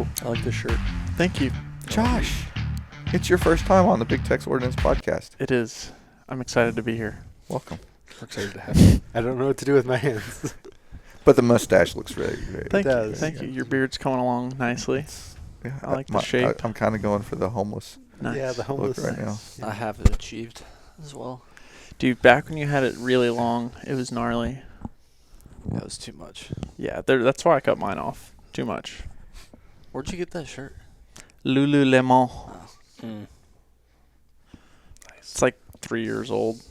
cool. I like this shirt. Thank you. Josh, it's your first time on the Big Tex Ordnance Podcast. It is. I'm excited to be here. Welcome. We're excited to have you. I don't know what to do with my hands. But the mustache looks really great. Thank you. does. Thank you. Your beard's coming along nicely. Yeah, I like the shape. I'm kind of going for the homeless Nice. Yeah, the homeless. look right now. Yeah. I have it achieved as well. Dude, back when you had it really long, it was gnarly. That was too much. Yeah, that's why I cut mine off. Too much. Where'd you get that shirt? Lululemon. Mm. It's like 3 years old.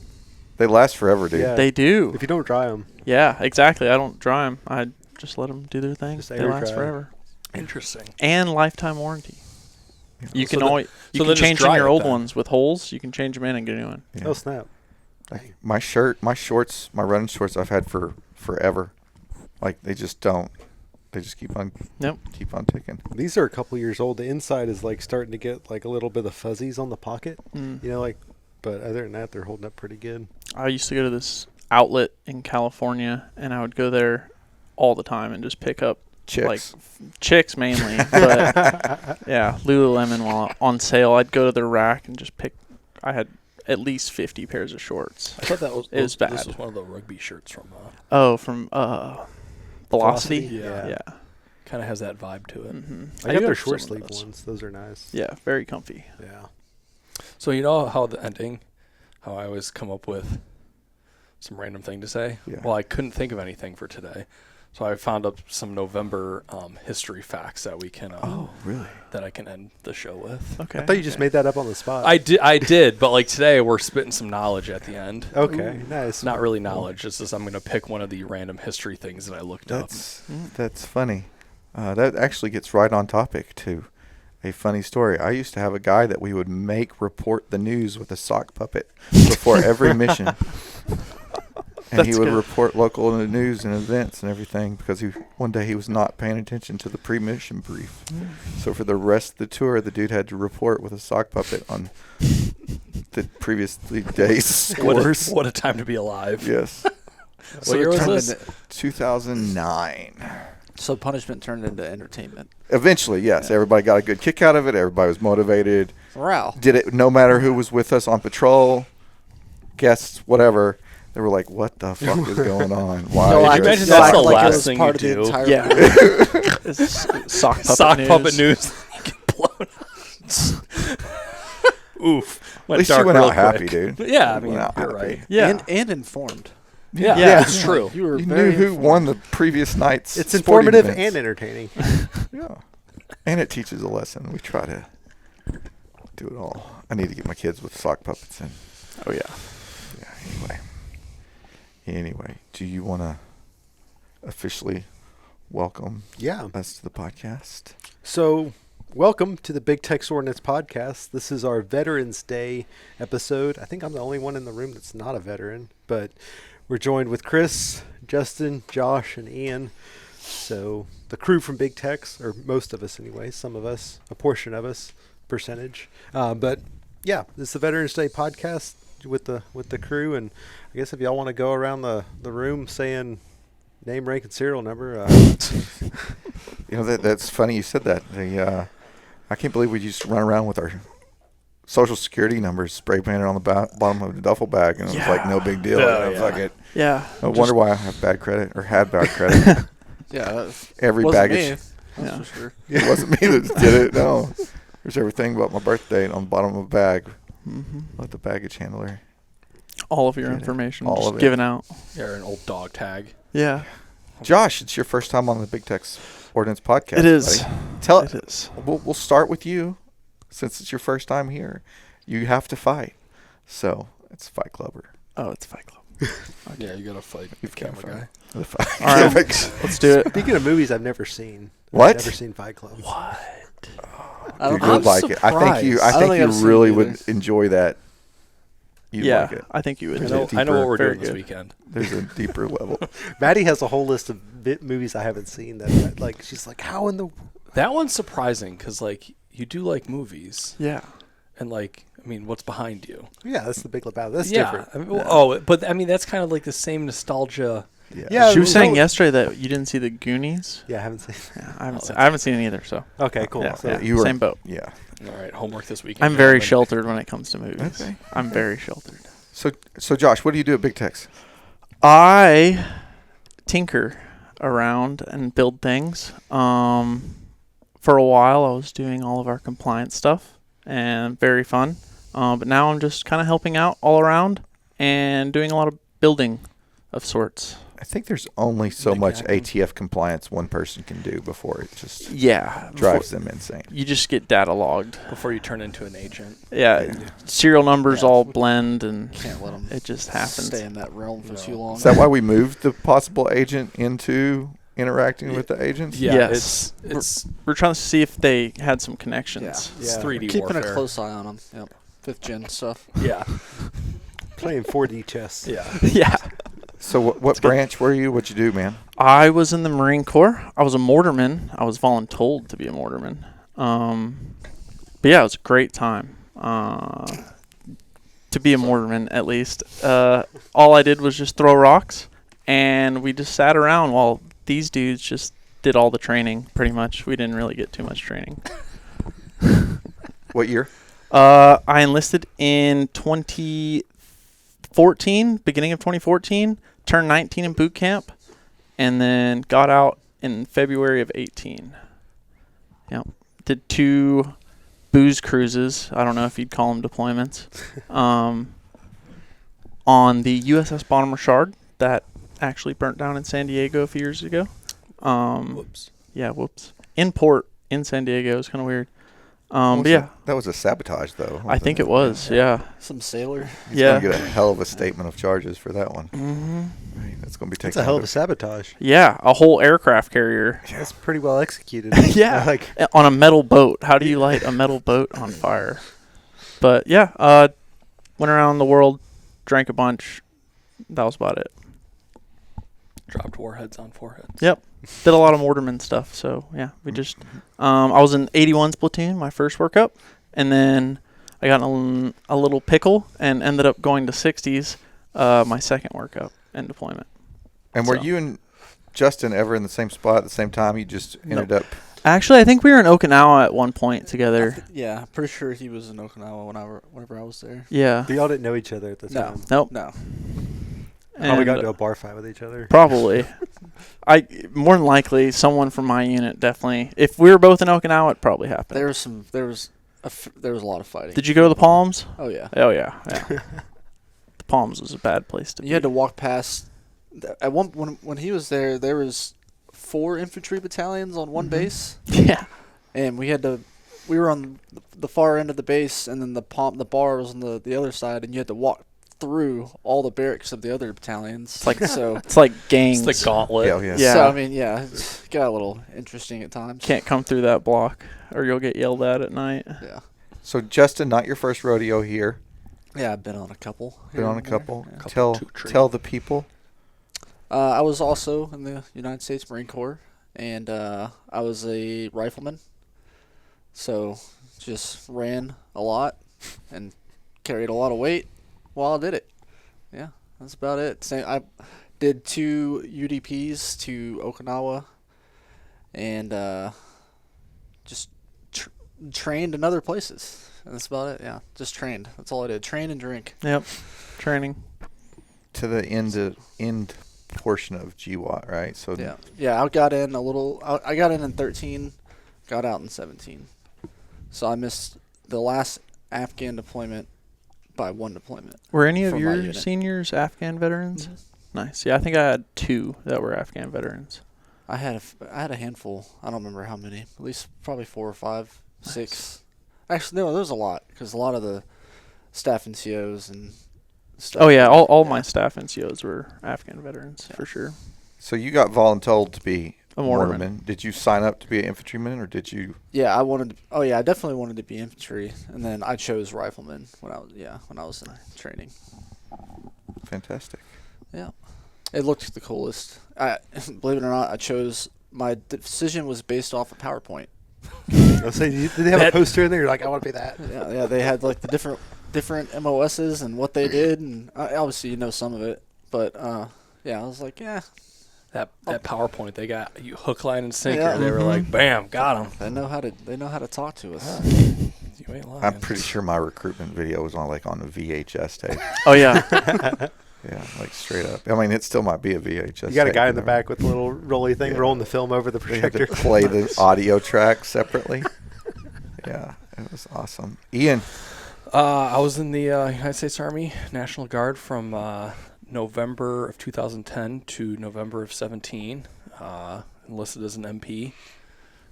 They last forever, dude. Yeah. They do. If you don't dry them. Yeah, exactly. I don't dry them. I just let them do their thing. Just They air last dry. forever. Interesting. And lifetime warranty. Yeah. You So can then- always you so can then just change in dry your it old then. ones with holes. You can change them in and get a new one. Yeah. Oh, snap. Like my shirt, my shorts, my running shorts I've had for forever. Like they just don't. They just keep on ticking. These are a couple years old. The inside is like starting to get like a little bit of fuzzies on the pocket. Mm. You know, like, but other than that, they're holding up pretty good. I used to go to this outlet in California, and I would go there all the time and just pick up Chicks. like chicks mainly, but yeah, Lululemon while on sale. I'd go to their rack and just pick. I had at least 50 pairs of shorts. I thought that was It was This bad. was one of the rugby shirts from. Oh, from Velocity. Yeah. Yeah. Kind of has that vibe to it. Mm-hmm. I got their short sleeve ones. Those are nice. Yeah, very comfy. Yeah. So you know how the ending, how I always come up with some random thing to say? Yeah. Well, I couldn't think of anything for today. So I found up some November history facts that we can Really? that I can end the show with. Okay. I thought you just made that up on the spot. I did, but like today we're spitting some knowledge at the end. Okay, nice. It's not really knowledge. It's just I'm going to pick one of the random history things that I looked up. That's funny. That actually gets right on topic to a funny story. I used to have a guy that we would make report the news with a sock puppet before every mission. And he That's would good. report local news and events and everything because one day he was not paying attention to the pre-mission brief. So for the rest of the tour, the dude had to report with a sock puppet on the previous day's scores. What a time to be alive. Yes. What year was turned this? into- 2009. So punishment turned into entertainment. Eventually, yes. Everybody got a good kick out of it. Everybody was motivated. Morale. Did it no matter who was with us on patrol, guests, whatever. They were like, what the fuck is going on? Why? No, is I you there imagine a that's sock the puppet? last it was thing part you of the do. entire Yeah. movie. It's sock puppet Sock news. puppet news. Get blown up. Oof. At least you went out happy, dude. Yeah, I You mean, went out you're happy. right. Yeah. And informed. Yeah, Yeah. it's true. You were You very knew who informed. won the previous night's It's sporting informative events. and entertaining. Yeah. And it teaches a lesson. We try to do it all. I need to get my kids with sock puppets in. Oh, yeah. Yeah, Anyway, do you want to officially welcome Yeah. us to the podcast? So, welcome to the Big Tex Ordnance Podcast. This is our Veterans Day episode. I think I'm the only one in the room that's not a veteran, but we're joined with Chris, Justin, Josh, and Ian. So, the crew from Big Tex, or most of us anyway, some of us, a portion of us, percentage. But yeah, this is the Veterans Day podcast with the crew, and I guess if y'all want to go around the room saying name, rank, and serial number. You know, that's funny you said that. I can't believe we used to run around with our social security numbers spray painted on the bottom of the duffel bag, and it was like no big deal. Yeah, You know, yeah. fuck it. Yeah. No wonder why I have bad credit or had bad credit. Yeah. Every Wasn't baggage. me, that's Yeah. for sure. It wasn't me that did it. No. There's everything about my birth date on the bottom of a bag. Mm-hmm. Let the baggage handler. All of your Get it. information All just of it. given out. You're an old dog tag. Yeah. Josh, it's your first time on the Big Tex Ordnance Podcast. It is. buddy. Tell It is. We'll start with you, since it's your first time here. You have to fight, so it's Fight Clubber. Oh, it's Fight Club. Yeah, you got to fight. You've camera got to guy. The fight. All right. Let's do it. Speaking of movies I've never seen. What? I've never seen Fight Club. What? I You don't know. would like it. I think you. I I don't think think you I've seen really it would either. enjoy that. You'd Yeah, like it. I think you would. I There's know, a I know what we're very doing this good. weekend. There's a deeper level. Maddie has a whole list of movies I haven't seen that like she's like, how in the That one's surprising because, like, you do like movies. Yeah. And, like, I mean, what's behind you? yeah, that's the Big Lebowski. That's yeah. different. I mean, well, oh, but, I mean, that's kind of like the same nostalgia Yeah, She was so- saying yesterday that you didn't see the Goonies. Yeah, I haven't seen. Yeah, Oh, I haven't seen it either. So Okay, cool. yeah, So yeah, you were- same boat. Yeah. All right, homework this weekend. I'm very gentlemen. sheltered when it comes to movies. Okay. I'm very sheltered. So Josh, what do you do at Big Tex? I tinker around and build things. For a while, I was doing all of our compliance stuff, and very fun. But now I'm just kind of helping out all around and doing a lot of building of sorts. I think there's only so Big much hacking. ATF compliance one person can do before it just Yeah, drives them insane. You just get data logged. Before you turn into an agent. Yeah, serial numbers Yeah. all blend, and Can't let them it just happens. stay in that realm for No. too long. Is that why we moved the possible agent into interacting with the agents? Yeah, Yes. it's We're trying to see if they had some connections. it's Yeah. 3D Keeping warfare. a close eye on them. Yep. 5th gen stuff. Yeah, Playing 4D chess. yeah. Yeah. So what branch were you? What'd you do, man? I was in the Marine Corps. I was a mortarman. I was voluntold to be a mortarman. But yeah, it was a great time. To be a mortarman, at least. All I did was just throw rocks, and we just sat around while these dudes just did all the training, pretty much. We didn't really get too much training. What year? I enlisted in 2014, beginning of 2014, turned 19 in boot camp, and then got out in February of 18. Yep. Did 2 booze cruises. I don't know if you'd call them deployments. On the USS Bonhomme Richard that actually burnt down in San Diego a few years ago. Whoops. Yeah, whoops. In port in San Diego. It's kind of weird. But yeah, That was a sabotage, though. I think it was. Yeah. Some sailor. He's Yeah. gonna get a hell of a statement of charges for that one. Mm-hmm. Right, that's gonna be taken. That's a hell of out a sabotage. Yeah, a whole aircraft carrier. That's pretty well executed. Yeah. Like, On a metal boat. How do you light a metal boat on fire? But yeah, went around the world, drank a bunch. That was about it. Dropped warheads on foreheads. Yep. Did a lot of mortarman stuff. So yeah, we just. I was in 81's platoon, my first workup, and then I got in a little pickle and ended up going to 60's, my second workup and deployment. And were So- you and Justin ever in the same spot at the same time? You just ended up. Actually, I think we were in Okinawa at one point together. Yeah, pretty sure he was in Okinawa whenever I was there. Yeah. but y'all didn't know each other at the No. time. Nope. No. Probably got And, into a bar fight with each other. Probably. More than likely, someone from my unit definitely. If we were both in Okinawa, it probably happened. There was a lot of fighting. Did you go to the Palms? Oh yeah. Oh yeah. The Palms was a bad place to be. You had to walk past. At one when he was there was 4 infantry battalions on one base, Yeah. and we were on the far end of the base, and then the bar was on the other side, and you had to walk through all the barracks of the other battalions. It's like so. It's like gangs. It's the gauntlet. Yeah, yeah. Yeah. So I mean, yeah, it got a little interesting at times. Can't come through that block, or you'll get yelled at night. Yeah. So Justin, not your first rodeo here. Yeah, I've been on a couple. Been here on a and there. couple. Yeah. Couple two tree. Tell the people. I was also in the United States Marine Corps, and I was a rifleman. So just ran a lot and carried a lot of weight while I did it. Yeah, that's about it. I did 2 UDPs to Okinawa, and just trained in other places. And that's about it. Yeah, just trained. That's all I did. Train and drink. Yep. Training. To the end portion of GWAT, right? So Yeah. I got in a little. I got in 13, got out in 17. So I missed the last Afghan deployment by 1 deployment. Were any of For my your unit. seniors Afghan veterans? Nice. Yeah, I think I had 2 that were Afghan veterans. I had a handful. I don't remember how many. At least probably 4 or 5, 6. Actually, no, there was a lot because a lot of the staff NCOs and stuff. Oh yeah, all my staff NCOs were Afghan veterans for sure. So you got voluntold to be A mortarman. mortarman. Did you sign up to be an infantryman, or did you? Yeah, I wanted. Oh yeah, I definitely wanted to be infantry, and then I chose rifleman when I was in training. Fantastic. Yeah, it looked the coolest. Believe it or not, I chose. My decision was based off a PowerPoint. I was saying, did they have a poster in there? You're like, I want to be that. Yeah, they had like the different MOSs and what they did, and obviously you know some of it, but Yeah, I was like, yeah, That PowerPoint, they got you hook, line, and sinker. Yeah. They were like, bam, got him. they know how to talk to us. You ain't lying. I'm pretty sure my recruitment video was on a VHS tape. Oh yeah. Yeah, like straight up. I mean, it still might be a VHS. You got a tape, guy in the whatever. back with a little rolly thing rolling the film over the They had to projector. play the audio track separately. Yeah, it was awesome. Ian, I was in the United States Army National Guard from November of 2010 to November of 17. Enlisted as an MP.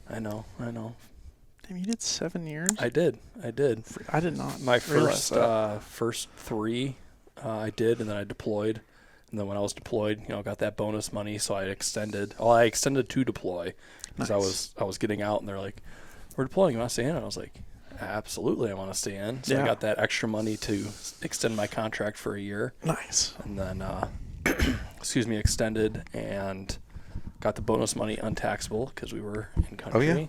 I know. Damn, you did 7 years. I did. I did not. My realize that. first 3 I did, and then I deployed. And then when I was deployed, got that bonus money, so I extended. Well, I extended to deploy because Nice. I was getting out, and they're like, "We're deploying. You want to stay in?" And I was like, "Absolutely, I want to stay in." So I Yeah. got that extra money to extend my contract for a year, Nice. and then extended and got the bonus money untaxable because we were in country. Oh, yeah.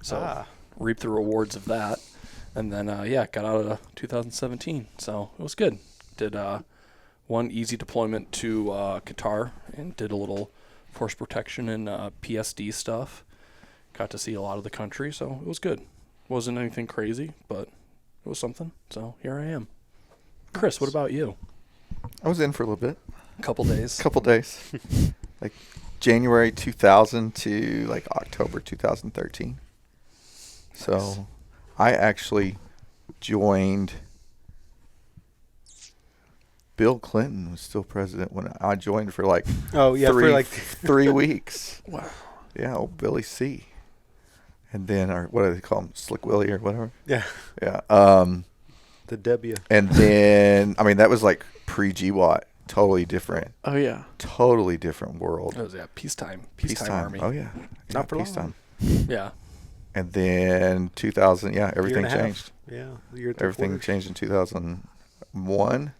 So reaped the rewards of that, and then got out of 2017. So it was good. Did one easy deployment to Qatar and did a little force protection and PSD stuff. Got to see a lot of the country, so it was good. Wasn't anything crazy, but it was something. So here I am. Chris, what about you? I was in for a little bit, A couple days. couple days, like January 2000 to like October 2013. So Nice. I actually joined. Bill Clinton was still president when I joined for like Oh yeah, three, for like 3 weeks. Wow. Yeah, old Billy C. And then, what do they call him? Slick Willie or whatever. yeah, Yeah. the W. And then, I mean, that was like pre-GWAT. Totally different. Oh yeah. Totally different world. It was peacetime Army. Oh, yeah. Not for long. peacetime. Yeah. And then 2000, yeah, everything Year and a half. changed. Yeah, the year Everything changed in 2001.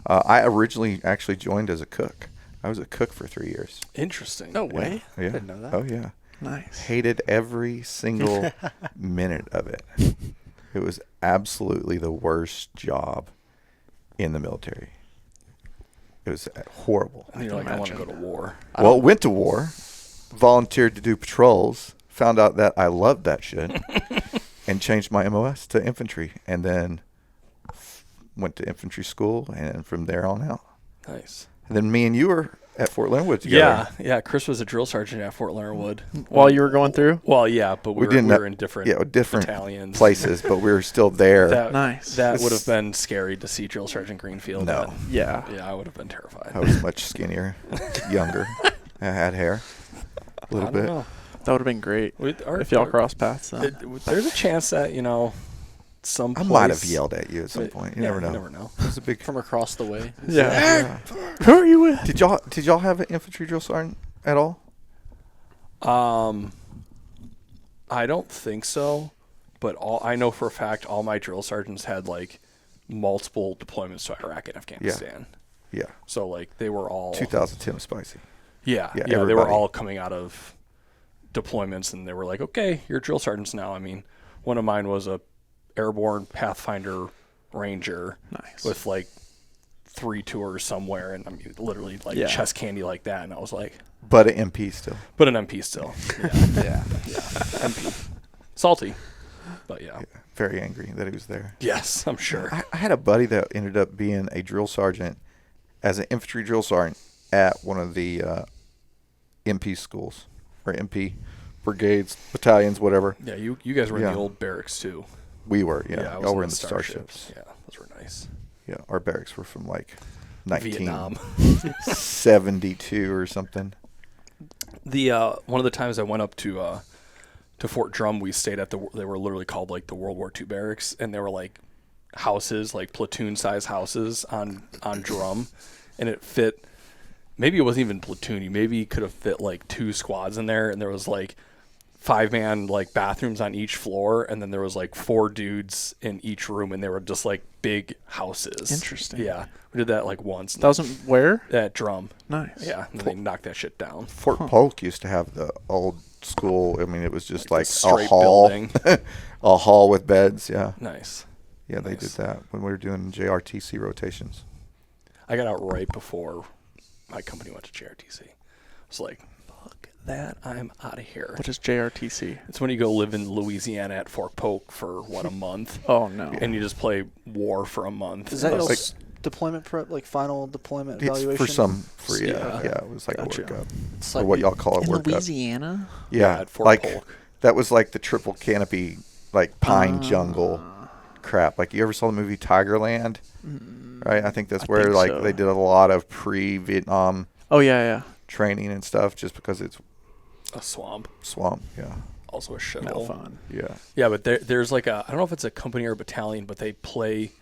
I originally actually joined as a cook. I was a cook for 3 years. Interesting. No way. Yeah. Didn't know that. Oh, yeah. Nice. Hated every single minute of it. It was absolutely the worst job in the military. It was horrible. And you're like, I want to go to war. Well, went to war, volunteered to do patrols, found out that I loved that shit, and changed my MOS to infantry, and then went to infantry school, and from there on out. Nice. And then me and you were at Fort Leonard Wood together. Yeah. Chris was a drill sergeant at Fort Leonard Wood. While you were going through. Well, yeah, but we were in different different battalions. places, but we were still there. Nice. That would have been scary to see Drill Sergeant Greenfield. No. Yeah. Yeah, I would have been terrified. I was much skinnier, younger. I had hair a little I don't bit. know. That would have been great if y'all crossed paths. Then. There's a chance that some. I might have yelled at you at some point. You never know. You never know. It was a big. From across the way. Yeah. Who are you with? Did y'all have an infantry drill sergeant at all? I don't think so, but I know for a fact all my drill sergeants had like multiple deployments to Iraq and Afghanistan. Yeah. So like they were all 2010 was spicy. Yeah, Yeah, they were everybody. all coming out of deployments, and they were like, "Okay, you're drill sergeants now." I mean, one of mine was a airborne Pathfinder Ranger Nice. with like 3 tours somewhere, and I mean, literally like Yeah. chest candy like that. And I was like, But an MP still. but an MP still, yeah, MP, salty, but yeah. Very angry that he was there. Yes, I'm sure. I had a buddy that ended up being a drill sergeant as an infantry drill sergeant at one of the MP schools or MP brigades, battalions, whatever. Yeah, you guys were in Yeah. the old barracks too. We were, I yeah. was Y'all were in the starships. Yeah, those were nice. Yeah, our barracks were from like Vietnam. 1972 or something. The one of the times I went up to Fort Drum, we stayed at they were literally called like the World War II barracks, and they were like houses, like platoon size houses on drum, and it fit. Maybe it wasn't even platoony. Maybe you could have fit like 2 squads in there, and there was like 5-man like bathrooms on each floor, and then there was like 4 dudes in each room, and they were just like big houses. Interesting. Yeah, we did that like once. That wasn't where? At Drum. Nice. Yeah, and they knocked that shit down. Fort Polk used to have the old school. I mean, it was just like a straight hall, building. a hall with beds. Yeah, Nice. yeah, they did that when we were doing JRTC rotations. I got out right before my company went to JRTC. It's like, fuck that, I'm out of here. What is JRTC? It's when you go live in Louisiana at Fort Polk for, a month. Oh, no. And you just play war for a month. Is that That's y'all's deployment prep, like final deployment evaluation? Yeah, it was like Gotcha. a workup. It's Or like what y'all call a In workup. Louisiana? Yeah, at Fort like Polk. that was like the triple canopy, like pine jungle crap. Like you ever saw the movie Tigerland? Right? I think that's I where think like so. they did a lot of pre-Vietnam Oh, yeah. training and stuff just because it's a swamp. swamp. Yeah. Also a No shithole. fun. Yeah. Yeah, but there's like I don't know if it's a company or a battalion, but they play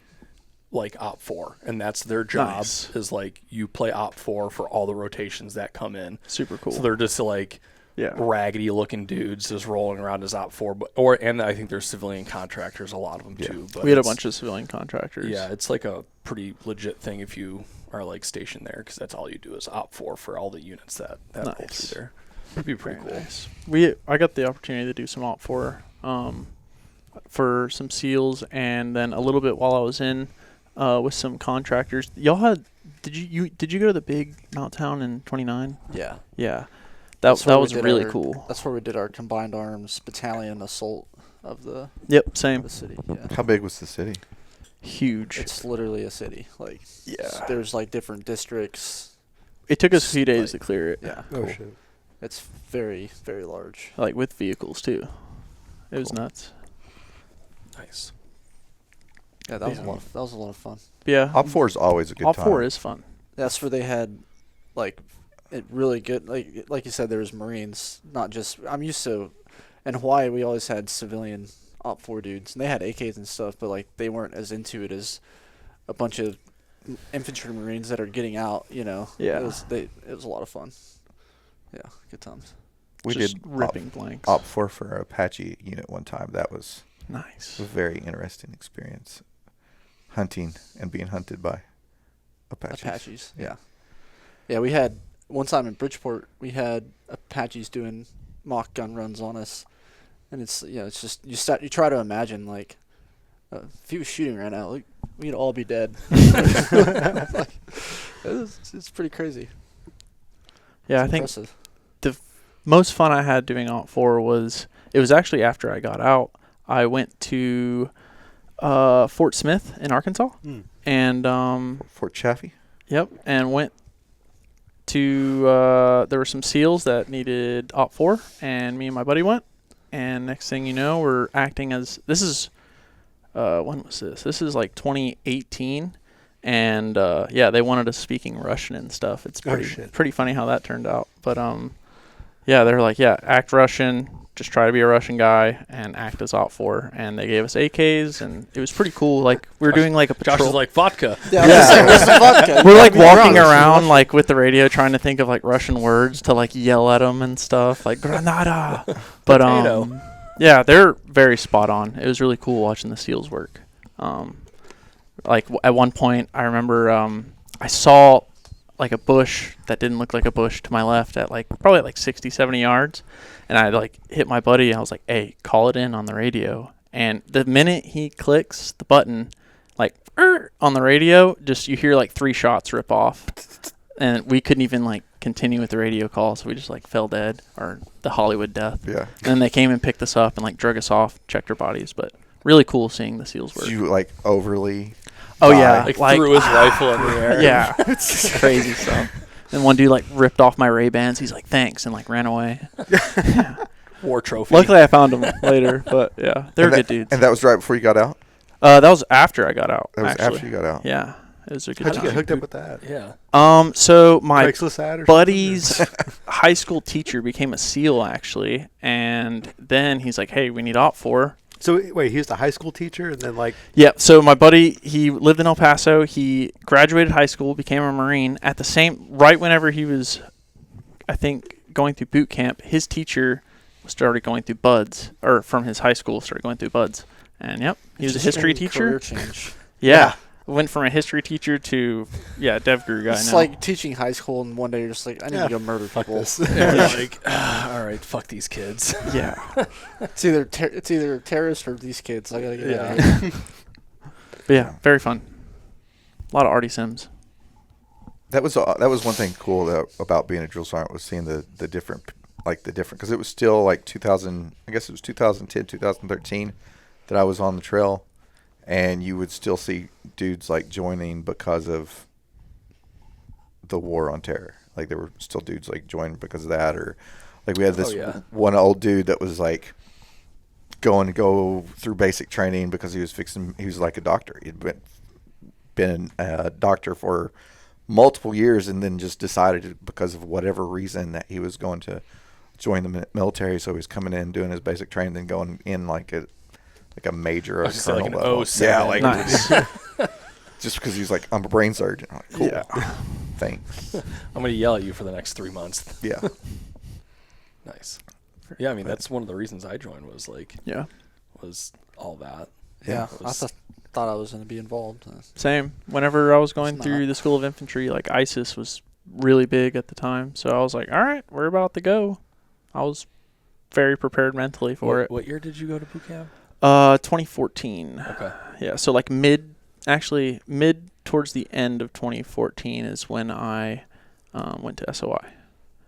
like Op 4, and that's their job. Nice. Is like you play Op 4 for all the rotations that come in. Super cool. So they're just like yeah. raggedy looking dudes just rolling around as Op 4, and I think there's civilian contractors, a lot of them too. But We had a it's- bunch of civilian contractors. Yeah, it's like a pretty legit thing if you are like stationed there, because that's all you do is Op 4 for all the units that roll Nice. through there. It'd be pretty Very cool. nice. I got the opportunity to do some Op 4 for some SEALs, and then a little bit while I was in with some contractors. Y'all had did you go to the big Mount Town in 29? Yeah. Yeah, That's that where we was did really our- cool. That's where we did our combined arms battalion assault of the Yep, same. city. Yeah. How big was the city? Huge. It's literally a city. Like Yeah. there's like different districts. It took us a few days like- to clear it. Yeah. Oh Cool. shit. It's very, very large. Like with vehicles too. It was Cool. nuts. Nice. Yeah, that was Yeah. that was a lot of fun. Yeah. Op 4 is always a good Op time. 4 is fun. That's where they had like it really good like you said, there was Marines, not just I'm used to in Hawaii we always had civilian Op 4 dudes, and they had AKs and stuff, but like they weren't as into it as a bunch of infantry Marines that are getting out, Yeah. It was a lot of fun. Yeah, good times. We Just did ripping blanks. Op 4 for our Apache unit one time. That was Nice. a very interesting experience. Hunting and being hunted by Apaches. Yeah. Yeah, we had one time in Bridgeport, we had Apaches doing mock gun runs on us, and it's it's just you try to imagine like if he was shooting right now, like, we'd all be dead. Like, it's pretty crazy. Yeah, It's I think impressive. most fun I had doing Op 4 was it was actually after I got out. I went to Fort Smith in Arkansas, and Fort Chaffee. yep, and went to there were some SEALs that needed Op 4, and me and my buddy went. And next thing you know, we're acting as this is when was this? This is like 2018. And yeah, they wanted us speaking Russian and stuff. It's pretty funny how that turned out. But yeah, they're like, yeah, act Russian, just try to be a Russian guy and act as Op 4. And they gave us AKs, and it was pretty cool. Like we were doing like a patrol. Josh is like vodka. Yeah, where's the vodka? We're like You gotta be walking drunk. around like with the radio trying to think of like Russian words to like yell at them and stuff like Granada. But Potato. yeah, they're very spot on. It was really cool watching the SEALs work. Like at one point I remember I saw like a bush that didn't look like a bush to my left at like probably at like 60, 70 yards, and I like hit my buddy and I was like, hey, call it in on the radio. And the minute he clicks the button, like on the radio, just you hear like 3 shots rip off, and we couldn't even like continue with the radio call, so we just like fell dead, or the Hollywood death. Yeah. And then they came and picked us up and like drug us off, checked our bodies. But really cool seeing the SEALs work. Did you like overly? Oh yeah, Like threw his rifle in the air. yeah, it's crazy stuff. And one dude like ripped off my Ray-Bans. He's like, thanks, and like ran away. War trophy. Luckily I found him later, but yeah, they're good dudes. And that was right before you got out. That was after I got out. That was actually. after you got out. Yeah, it was a good How'd you time. get hooked up with that? Yeah. So my Craigslist ad or buddy's high school teacher became a SEAL actually, and then he's like, hey, we need Op 4. So wait, he was a high school teacher, and then like Yeah, so my buddy, he lived in El Paso. He graduated high school, became a Marine. At the same, right whenever he was, I think, going through boot camp, his teacher started going through buds, or from his high school, started going through buds. And yep, he was a history teacher. Career change. Yeah. Went from a history teacher to, Dev Guru guy It's now. like teaching high school, and one day you're just like, I need to go murder people. this. And you're like, all right, fuck these kids. Yeah. It's either terrorists or these kids. I gotta get out of here. But yeah, very fun. A lot of Artie Sims. That was one thing cool about being a drill sergeant was seeing the different because it was still like 2000. I guess it was 2010, 2013 that I was on the trail, and you would still see dudes like joining because of the war on terror. Like there were still dudes like joining because of that, or like we had this one old dude that was like going to go through basic training because he was like a doctor. He'd been a doctor for multiple years and then just decided because of whatever reason that he was going to join the military. So he was coming in, doing his basic training, then going in like a major colonel like an level. 07. Yeah, like Nice. just because he's like, I'm a brain surgeon. I'm like, cool. Yeah. Thanks. I'm going to yell at you for the next 3 months. Yeah. Nice. Yeah, I mean, that's one of the reasons I joined was all that. Yeah, It I was- thought I was going to be involved. Same. Whenever I was going It's through not. the School of Infantry, like ISIS was really big at the time. So I was like, all right, we're about to go. I was very prepared mentally for it. What year did you go to boot camp? 2014. Okay. Yeah, so like mid towards the end of 2014 is when I went to SOI.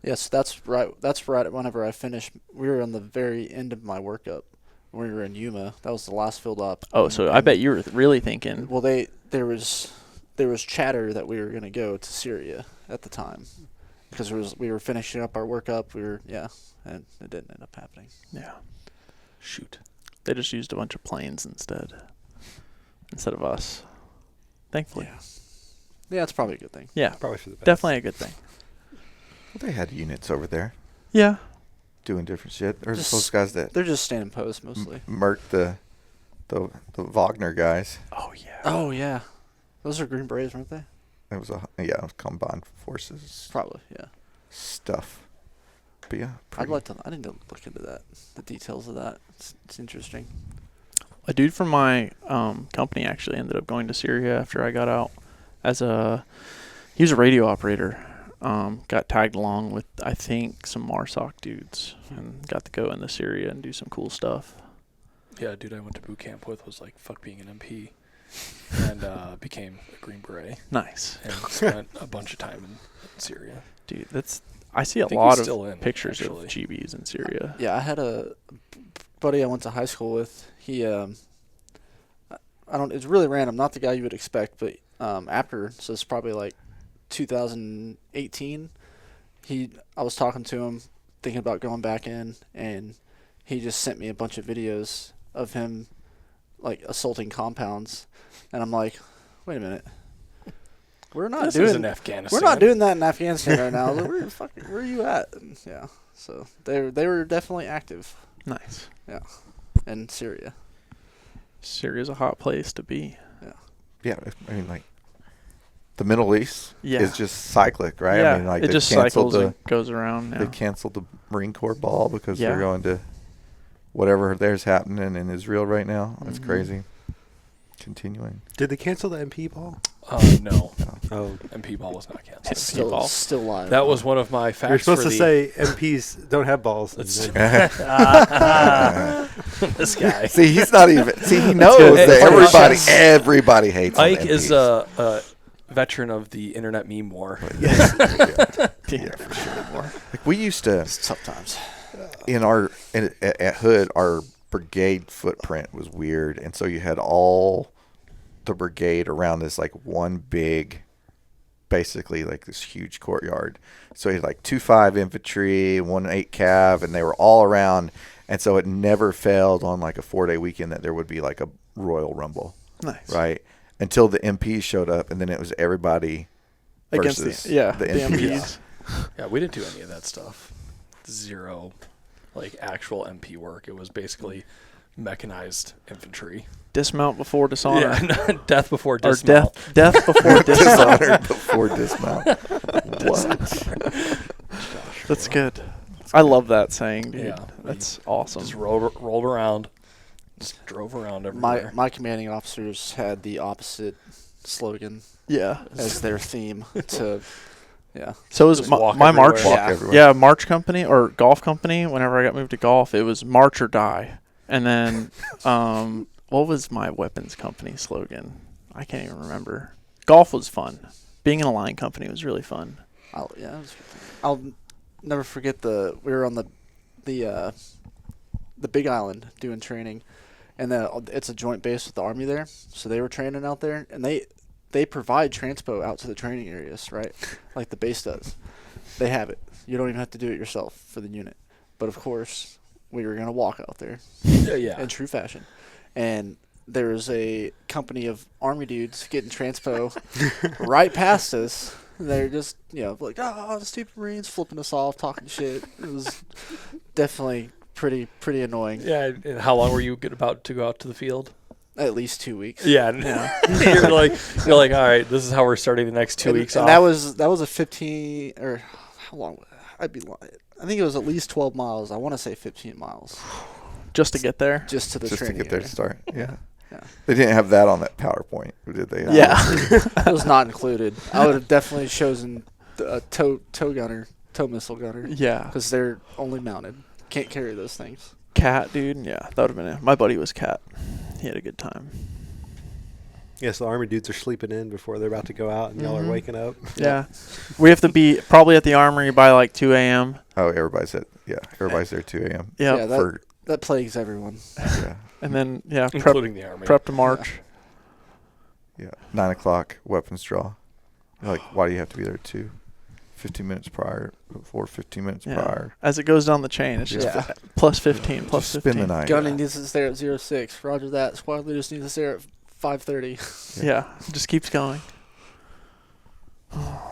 Yes, that's right. That's right. Whenever I finished, we were on the very end of my workup. We were in Yuma. That was the last filled up. Oh, so I bet you were really thinking. Well, there was chatter that we were going to go to Syria at the time because we were finishing up our workup. And it didn't end up happening. Yeah. Shoot. They just used a bunch of planes instead of us. Thankfully. Yeah, it's probably a good thing. Yeah. Probably for the best. Definitely a good thing. Well, they had units over there Yeah. doing different shit. There's Just- those guys that They're just standing post mostly. murked the Wagner guys. Oh yeah. Oh yeah, those are Green Berets, weren't they? It was combined forces Probably. Yeah. stuff. But yeah, I need to look into that, the details of that. It's interesting. A dude from my company actually ended up going to Syria after I got out. He was a radio operator. Got tagged along with I think some MARSOC dudes and got to go into Syria and do some cool stuff. Yeah, a dude I went to boot camp with was like, fuck being an MP. And became a Green Beret. Nice. And spent a bunch of time in Syria. Dude, I see a think lot he's of still in, pictures actually. of GBs in Syria. Yeah, I had a buddy I went to high school with. He it's really random, not the guy you would expect, but so it's probably like 2018. I was talking to him, thinking about going back in, and he just sent me a bunch of videos of him like assaulting compounds, and I'm like, wait a minute, we're not This doing isn't Afghanistan. We're not doing that in Afghanistan right now. I was like, where are you at? And yeah, so they were definitely active Nice. in Syria. Syria's a hot place to be. yeah. I mean, like the Middle East Yeah. is just cyclic, right? Yeah, I mean, like it they just canceled cycles and goes around now. they canceled the Marine Corps ball because Yeah. they're going to whatever there's happening in Israel right now. That's Mhm. crazy. Continuing. Did they cancel the MP ball? No. Oh, MP ball was not canceled. It's Still ball. still live. That was one of my facts. you're supposed for to the- say MPs don't have balls. That's- See, This guy. he's not even. See, he knows good. that It's everybody hates on Ike is MPs. a veteran of the internet meme war. yeah, Yeah, for sure. like we used to It's tough times. at Hood, our brigade footprint was weird, and so you had all the brigade around this like one big, basically like this huge courtyard. So you had like 2.5 infantry, 1.8 cav, and they were all around, and so it never failed on like a 4-day weekend that there would be like a Royal Rumble, Nice. right? Until the MPs showed up, and then it was everybody Against versus the MPs. Yeah, we didn't do any of that stuff. Zero, like actual MP work. It was basically mechanized infantry. Dismount before dishonor. Yeah, death before Or dismount. death before dishonor. Dishonored before dismount. What? That's good. I love that saying, dude. Yeah, That's awesome. Just rolled around, just drove around everywhere. My commanding officers had the opposite slogan Yeah. as their theme to So it was Just my walk march. everywhere. Walk everywhere. Yeah, march company or golf company. Whenever I got moved to golf, it was march or die. And then, what was my weapons company slogan? I can't even remember. Golf was fun. being in a line company was really fun. I'll never forget we were on the Big Island doing training, and it's a joint base with the Army there, so they were training out there, and they provide transpo out to the training areas, right? Like the base does. They have it. You don't even have to do it yourself for the unit. But of course, we were gonna walk out there, in true fashion, and there was a company of Army dudes getting transpo right past us. They're just, like, the stupid Marines, flipping us off, talking shit. It was definitely pretty annoying. Yeah, and how long were you about to go out to the field? At least 2 weeks. Yeah. you're like, all right, this is how we're starting the next 2 weeks and off. that was a 15, or how long? I'd be lying. I think it was at least 12 miles. I want to say 15 miles. Just to get there? Just to the Just to training get there area. to start. Yeah. Yeah. They didn't have that on that PowerPoint, did they? Yeah. It was not included. I would have definitely chosen a tow missile gunner. Yeah. Because they're only mounted. Can't carry those things. Cat, dude. Yeah, that would have been it. My buddy was Cat. He had a good time. Yes, the Army dudes are sleeping in before they're about to go out, and y'all are waking up. Yeah. We have to be probably at the Armory by like 2 a.m. Oh, everybody's there 2 a.m. Yeah. That plagues everyone. Yeah. And then, including the Army. Prep to march. Yeah. 9 o'clock, weapons draw. You're like, why do you have to be there at 2? 15 minutes prior, before 15 minutes prior. As it goes down the chain, it's just plus 15, plus Just 15. spend the night. Gunning needs to stay at 06. Roger that. Squad leaders need to stay at 5:30. Yeah. It just keeps going.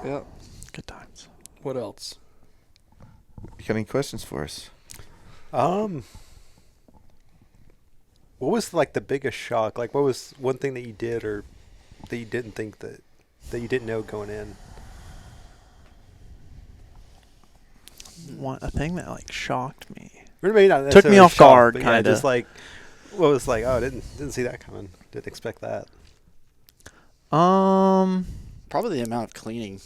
Yep. Good times. What else? You got any questions for us? What was like the biggest shock? Like, what was one thing that you did or that you didn't think that you didn't know going in? A thing that like shocked me. Or maybe not Took me necessarily off shocked, guard, but kinda. just like, what was like? Oh, I didn't see that coming. Didn't expect that. Probably the amount of cleaning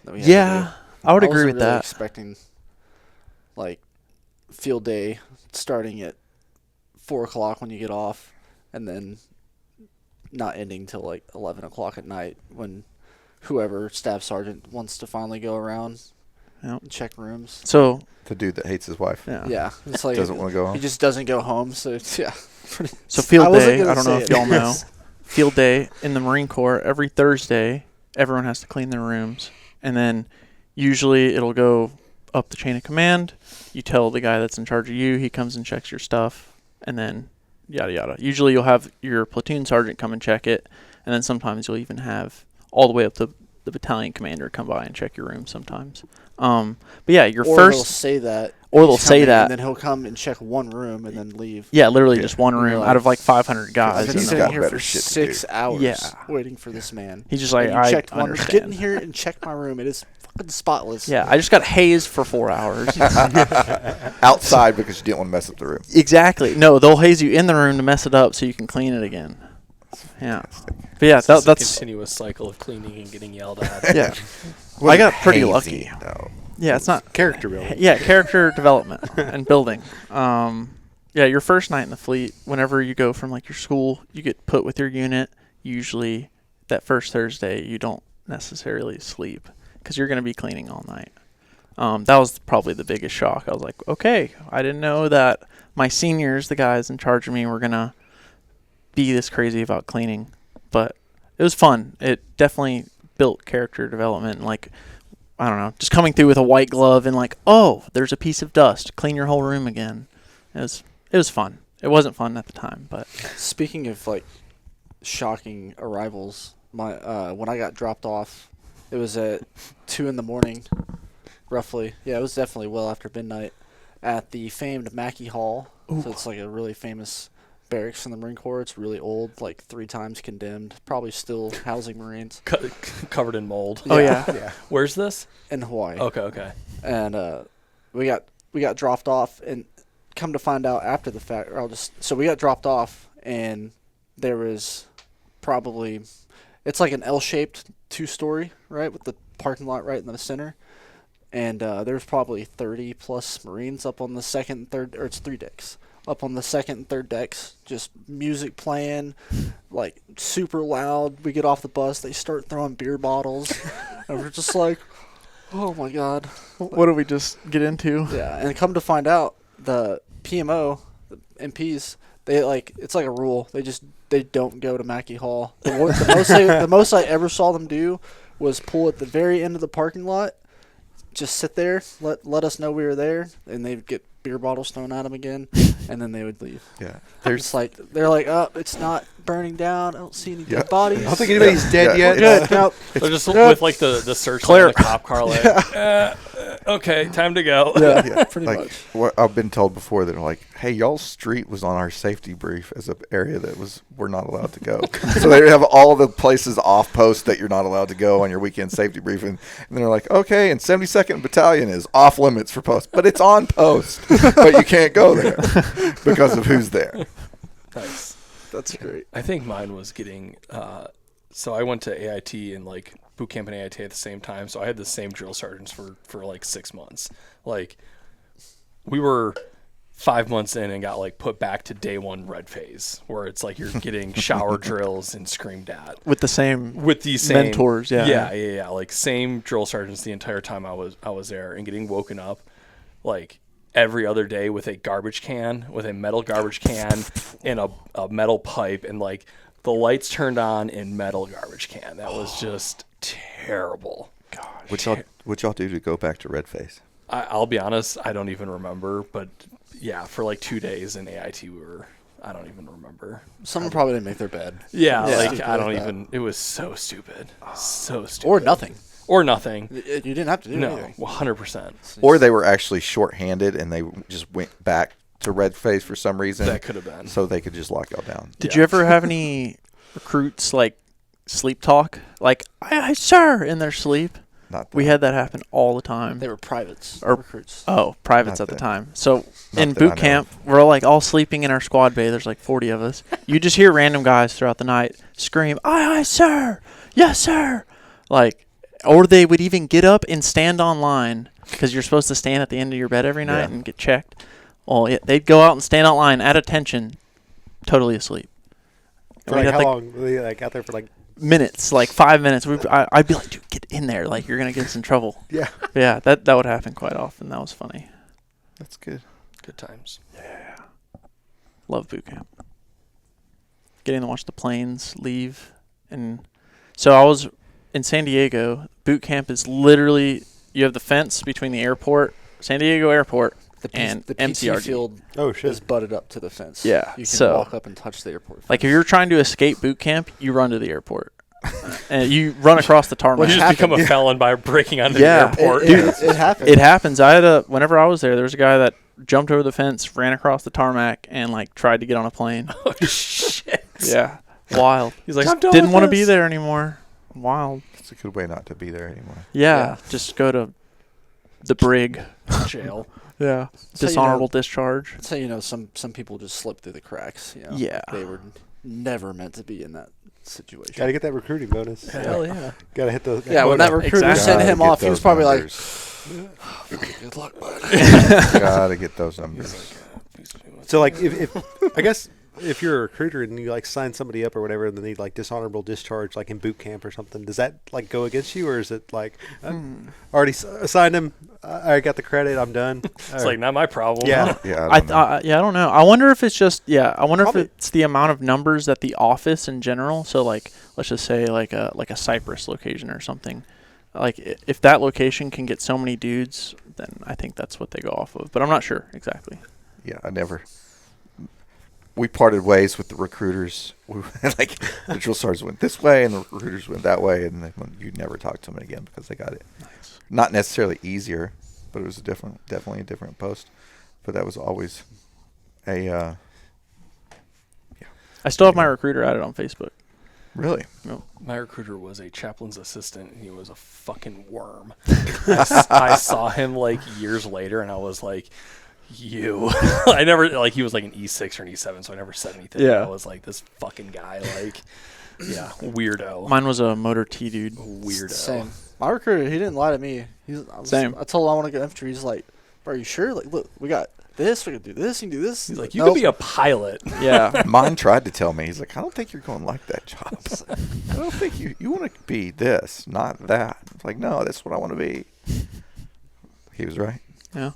that we had to do. I would agree wasn't with really that. Expecting like field day starting at 4 o'clock when you get off, and then not ending till like 11 o'clock at night when whoever staff sergeant wants to finally go around and check rooms. So The dude that hates his wife. Yeah, it's like Doesn't want to go home. he just doesn't go home. So yeah. So field wasn't day, gonna I don't know say if it. y'all know. Field day in the Marine Corps, every Thursday, everyone has to clean their rooms. And then usually it'll go up the chain of command. You tell the guy that's in charge of you, he comes and checks your stuff, and then yada yada. Usually you'll have your platoon sergeant come and check it, and then sometimes you'll even have all the way up to the battalion commander come by and check your room sometimes. But yeah, your Or first... they'll say that. Or they'll he's say coming, that. and then he'll come and check one room and then leave. Yeah, literally Yeah. just one And you're room like, out of like 500 I've guys. been he's in sitting there. got here better for shit to 6 do. hours Yeah. waiting for this man. He's just like, And you I checked one. understand. Get in here and check my room. It is fucking spotless. Yeah, I just got hazed for 4 hours. Outside because you didn't want to mess up the room. Exactly. No, they'll haze you in the room to mess it up so you can clean it again. Yeah. But yeah, It's a that's... continuous cycle of cleaning and getting yelled at. Yeah. Wasn't I got pretty hazy, lucky. though. Yeah, it's not... Character building. Yeah, character development and building. Yeah, your first night in the fleet, whenever you go from like your school, you get put with your unit. Usually that first Thursday, you don't necessarily sleep because you're going to be cleaning all night. That was probably the biggest shock. I was like, okay, I didn't know that my seniors, the guys in charge of me, were going to be this crazy about cleaning. But it was fun. It definitely built character development. Like, I don't know, just coming through with a white glove and like, oh, there's a piece of dust. Clean your whole room again. It was fun. It wasn't fun at the time, but Speaking of like shocking arrivals, my when I got dropped off, it was at 2 a.m, roughly. Yeah, it was definitely well after midnight at the famed Mackey Hall. Ooh. So it's like a really famous barracks in the Marine Corps. It's really old, like 3 times condemned, probably still housing Marines Covered in mold. oh yeah. Yeah. Where's this? in Hawaii. Okay. And we got dropped off, and come to find out after the fact, so we got dropped off, and there was probably, it's like an L-shaped 2-story, right, with the parking lot right in the center, and there's probably 30 plus Marines up on the second and third, or it's 3 decks, up on the second and third decks, just music playing, like super loud. We get off the bus, they start throwing beer bottles, and we're just like, oh my god. What did we just get into? Yeah, and come to find out, the PMO, the MPs, they it's like a rule. They don't go to Mackey Hall. The most I ever saw them do was pull at the very end of the parking lot, just sit there, let us know we were there, and they'd get beer bottles thrown at them again, and then they would leave. Yeah. They're like, oh, it's not burning down. I don't see any dead bodies. I don't think anybody's dead yet. Good. Nope. They're just with like the searchlight in the cop car, like, okay, time to go. Yeah, pretty like, much. What I've been told before that like, hey, y'all's street was on our safety brief as an area that we're not allowed to go. So they have all the places off post that you're not allowed to go on your weekend safety briefing. And they're like, okay, and 72nd Battalion is off limits for post, but it's on post, but you can't go there because of who's there. Nice. That's great. I think mine was getting. So I went to AIT and like boot camp and AIT at the same time. So I had the same drill sergeants for like 6 months. Like we were 5 months in and got like put back to day one red phase, where it's like you're getting shower drills and screamed at With the same same mentors. Yeah. Like same drill sergeants the entire time I was there, and getting woken up like every other day with a metal garbage can and a metal pipe, and like the lights turned on in metal garbage can. That was just terrible. What y'all do to go back to red phase? I'll be honest, I don't even remember, but yeah, for like 2 days in AIT I don't even remember. Someone probably didn't make their bed. Yeah, like Stupid I don't like even, it was so stupid. So stupid. Or nothing. Or nothing. You didn't have to do No, anything. 100%. Or they were actually short-handed and they just went back to red phase for some reason. That could have been. So they could just lock y'all down. Did you ever have any recruits like sleep talk, like "Aye, sir" in their sleep? Not We had that happen all the time. They were privates. Or- Recruits. Oh, privates Not at the that- time. So not in that I know boot camp, we're like all sleeping in our squad bay. There's like 40 of us. You just hear random guys throughout the night scream, "Aye, aye, sir! Yes, sir!" Like, or they would even get up and stand on line, because you're supposed to stand at the end of your bed every night Yeah. and get checked. Well, yeah, they'd go out and stand on line at attention, totally asleep. For And like we'd have, how long? Were they like out there for like? minutes, like 5 minutes. I'd be like, dude, get in there. Like, you're going to get us in trouble. Yeah. Yeah, that would happen quite often. That was funny. That's good. Good times. Love boot camp. Getting to watch the planes leave. And so I was in San Diego. Boot camp is literally, you have the fence between the airport, San Diego airport, and the PT MCRD. field Oh is shit. butted up to the fence. Yeah, You can so- walk up and touch the airport fence. Like, if you're trying to escape boot camp, you run to the airport. And you run across the tarmac. You just become a felon by breaking onto Yeah. the airport. it happens. It happens. Whenever I was there was a guy that jumped over the fence, ran across the tarmac, and like tried to get on a plane. Oh, shit. Yeah, wild. He's like, Just I'm done didn't with want to this. be there anymore. Wild. It's a good way not to be there anymore. Yeah, just go to the brig. Jail. Yeah, So, you dishonorable discharge. That's how you know some people just slip through the cracks. You know? Yeah. They were never meant to be in that situation. Got to get that recruiting bonus. Hell yeah. Got to hit the. Yeah, when that recruiter Exactly. sent Gotta him get off, he was those probably numbers. like, "Good luck, bud." Gotta get those numbers. So like if I guess if you're a recruiter and you like sign somebody up or whatever and they need like dishonorable discharge like in boot camp or something, does that like go against you, or is it like already assigned him? I got the credit. I'm done. It's like not my problem. Yeah. Yeah, I don't know. don't know. I wonder if it's just I wonder Probably. if it's the amount of numbers that the office in general. So like, let's just say like a Cypress location or something. Like if that location can get so many dudes, then I think that's what they go off of. But I'm not sure exactly. Yeah, we parted ways with the recruiters. Like the drill sergeants went this way and the recruiters went that way, and then you never talk to them again because they got it. Nice. Not necessarily easier, but it was definitely a different post. But that was always a I still have my recruiter added on Facebook. really. My recruiter was a chaplain's assistant, and he was a fucking worm. I saw him like years later, and I was like, "You." I never like he was like an E6 or an E7, so I never said anything. Yeah. I was like, "This fucking guy, like, yeah, weirdo." Mine was a motor T dude. Weirdo. Same. My recruiter, he didn't lie to me. Same. I told him I want to go infantry. He's like, "Bro, are you sure? Like, look, we got this. We can do this. You can do this. He's like, you could be a pilot. Yeah. Mine tried to tell me. He's like, I don't think you're going to like that job. I don't think you want to be this, not that. It's like, no, that's what I want to be. He was right. Yeah.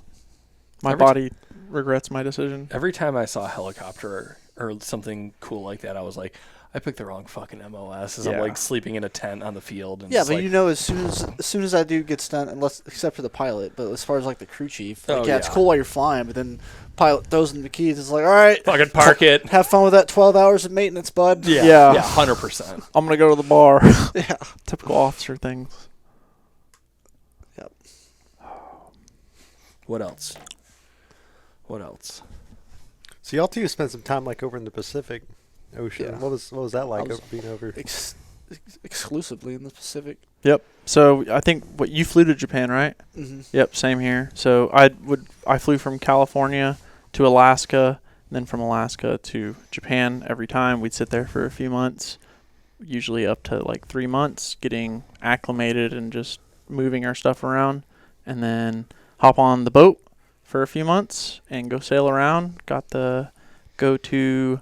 My Every body regrets my decision. Every time I saw a helicopter or something cool like that, I was like, I picked the wrong fucking MOS. As I'm like sleeping in a tent on the field. And Yeah, but like, you know, as soon as that dude gets done, except for the pilot, but as far as like the crew chief, like, it's cool while you're flying, but then pilot throws in the keys. It's like, all right, fucking park it. Have fun with that 12 hours of maintenance, bud. Yeah. 100%. I'm gonna go to the bar. Yeah. Typical officer things. Yep. What else? So y'all two spent some time like over in the Pacific Ocean. Yeah. What was that like was being over? Exclusively in the Pacific. Yep. So I think you flew to Japan, right? Mm-hmm. Yep, same here. So I flew from California to Alaska, and then from Alaska to Japan every time. We'd sit there for a few months, usually up to like 3 months, getting acclimated and just moving our stuff around, and then hop on the boat for a few months and go sail around. Got to go to,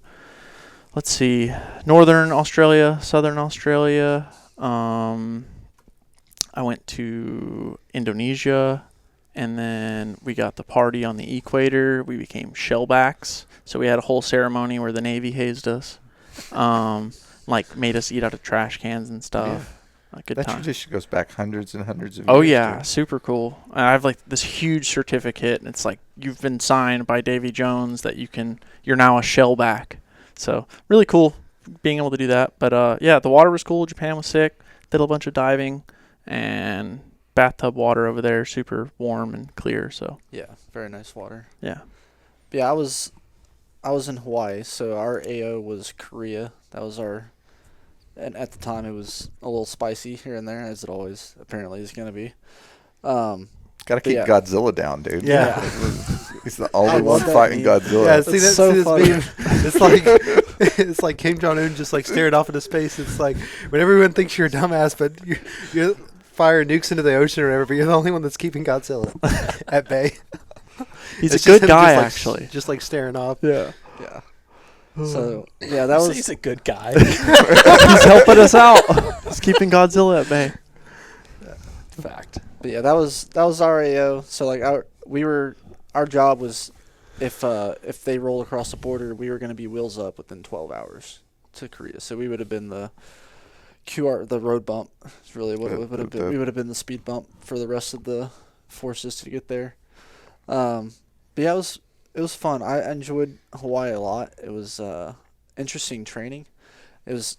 let's see, Northern Australia, Southern Australia. I went to Indonesia, and then we got the party on the equator. We became shellbacks. So we had a whole ceremony where the Navy hazed us, like made us eat out of trash cans and stuff. A good That time. tradition goes back hundreds and hundreds of years. Oh yeah, too. super cool. I have like this huge certificate, and it's like you've been signed by Davy Jones that you're now a shellback. So really cool being able to do that. But yeah, the water was cool. Japan was sick. Did a bunch of diving, and bathtub water over there, super warm and clear. So Yeah, very nice water. yeah. Yeah, I was in Hawaii, so our AO was Korea. That was our, and at the time it was a little spicy here and there, as it always apparently is going to be. Got to keep Godzilla down, dude. Yeah. He's the only love one that fighting meme. Godzilla. Yeah, see, That's that, so see this meme? It's like Kim Jong Un just like staring off into space. It's like when everyone thinks you're a dumbass, but you fire nukes into the ocean or whatever, but you're the only one that's keeping Godzilla at bay. He's It's a good just him guy, just, like, actually. just like staring off. Yeah. Yeah. So yeah, that You say was he's a good guy. He's helping us out. He's keeping Godzilla at bay. Fact. But yeah, that was our AO. So like our job was if they rolled across the border, we were going to be wheels up within 12 hours to Korea. So we would have been the the road bump. Is really what it would have been. We would have been the speed bump for the rest of the forces to get there. But yeah, it was fun. I enjoyed Hawaii a lot. It was interesting training. It was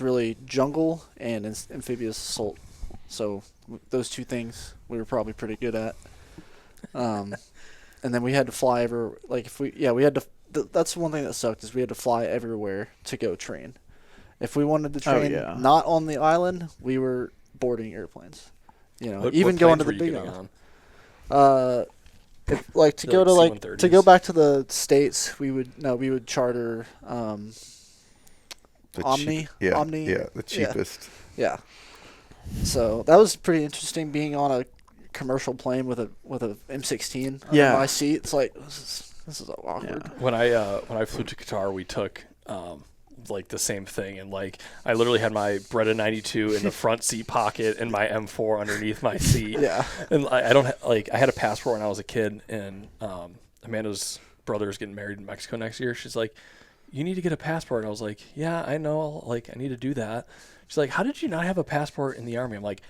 really jungle and amphibious assault. So those two things we were probably pretty good at. And then we had to fly that's one thing that sucked is we had to fly everywhere to go train. If we wanted to train not on the island, we were boarding airplanes. You know, even going to the big one. To go back to the States, we would charter Omni. The cheapest. Yeah. So that was pretty interesting being on a commercial plane with a M16 under my seat. It's like this is awkward. Yeah. When I flew to Qatar, we took like the same thing, and like I literally had my Beretta 92 in the front seat pocket and my M4 underneath my seat. Yeah. And I had a passport when I was a kid, and Amanda's brother is getting married in Mexico next year. She's like, "You need to get a passport." And I was like, "Yeah, I know. Like, I need to do that." She's like, "How did you not have a passport in the Army?" I'm like,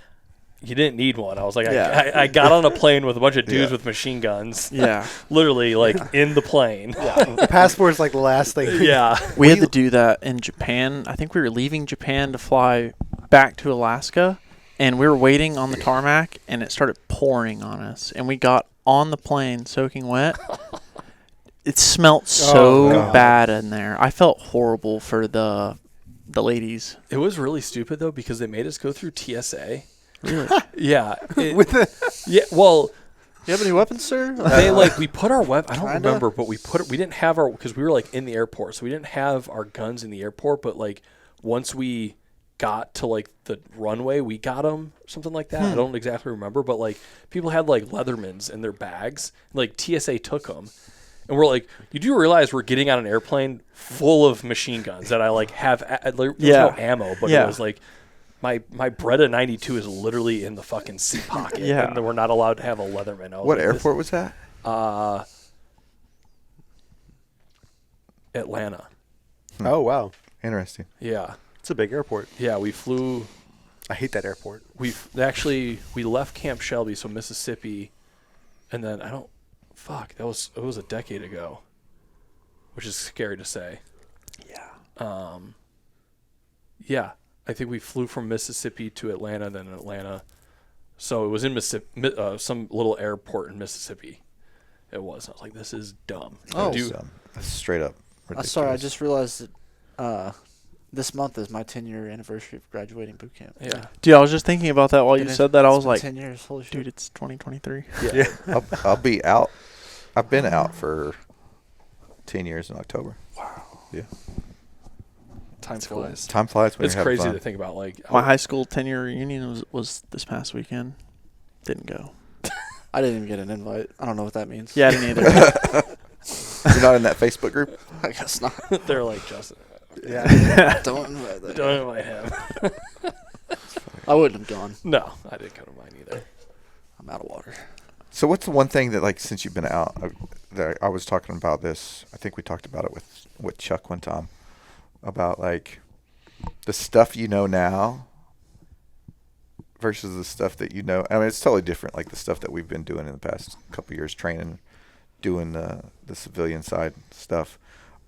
"You didn't need one." I was like, I got on a plane with a bunch of dudes with machine guns. Yeah. Literally, like, in the plane. The passport is like the last thing. Yeah. We had to do that in Japan. I think we were leaving Japan to fly back to Alaska, and we were waiting on the tarmac, and it started pouring on us. And we got on the plane soaking wet. It smelled so bad in there. I felt horrible for the ladies. It was really stupid, though, because they made us go through TSA. Really? Yeah. You have any weapons, sir? We put our weapon. I don't remember, but we didn't have our, because we were like in the airport, so we didn't have our guns in the airport. But like once we got to like the runway, we got them, something like that. I don't exactly remember, but like people had like Leathermans in their bags. Like TSA took them. And we're like, you do realize we're getting on an airplane full of machine guns that I like have, there's no ammo, but it was like, my Beretta 92 is literally in the fucking seat pocket, and we're not allowed to have a Leatherman. What airport was that? Atlanta. Oh, wow. Interesting. Yeah. It's a big airport. Yeah, we flew. I hate that airport. We left Camp Shelby, so Mississippi, and then it was a decade ago, which is scary to say. Yeah. Yeah, I think we flew from Mississippi to Atlanta, then Atlanta. So it was in Mississippi, some little airport in Mississippi. It was. I was like, this is dumb. Oh. That's straight up ridiculous. Sorry, I just realized that this month is my 10-year anniversary of graduating boot camp. Yeah. Dude, I was just thinking about that while you said that. I was like, 10 years. Holy shit. dude, it's 2023. Yeah. I'll be out. I've been out for 10 years in October. Wow. Yeah. Time flies. Time flies when It's you're having crazy fun. to think about. Like My high school 10-year reunion was this past weekend. Didn't go. I didn't even get an invite. I don't know what that means. Yeah, I didn't either. You're not in that Facebook group? I guess not. They're like, Justin, Yeah. Don't invite that. don't invite him. I wouldn't have gone. No, I didn't go to mine either. I'm out of water. So what's the one thing that, like, since you've been out, that I was talking about this, I think we talked about it with Chuck one time, about, like, the stuff you know now versus the stuff that you know. I mean, it's totally different, like the stuff that we've been doing in the past couple of years, training, doing the civilian side stuff.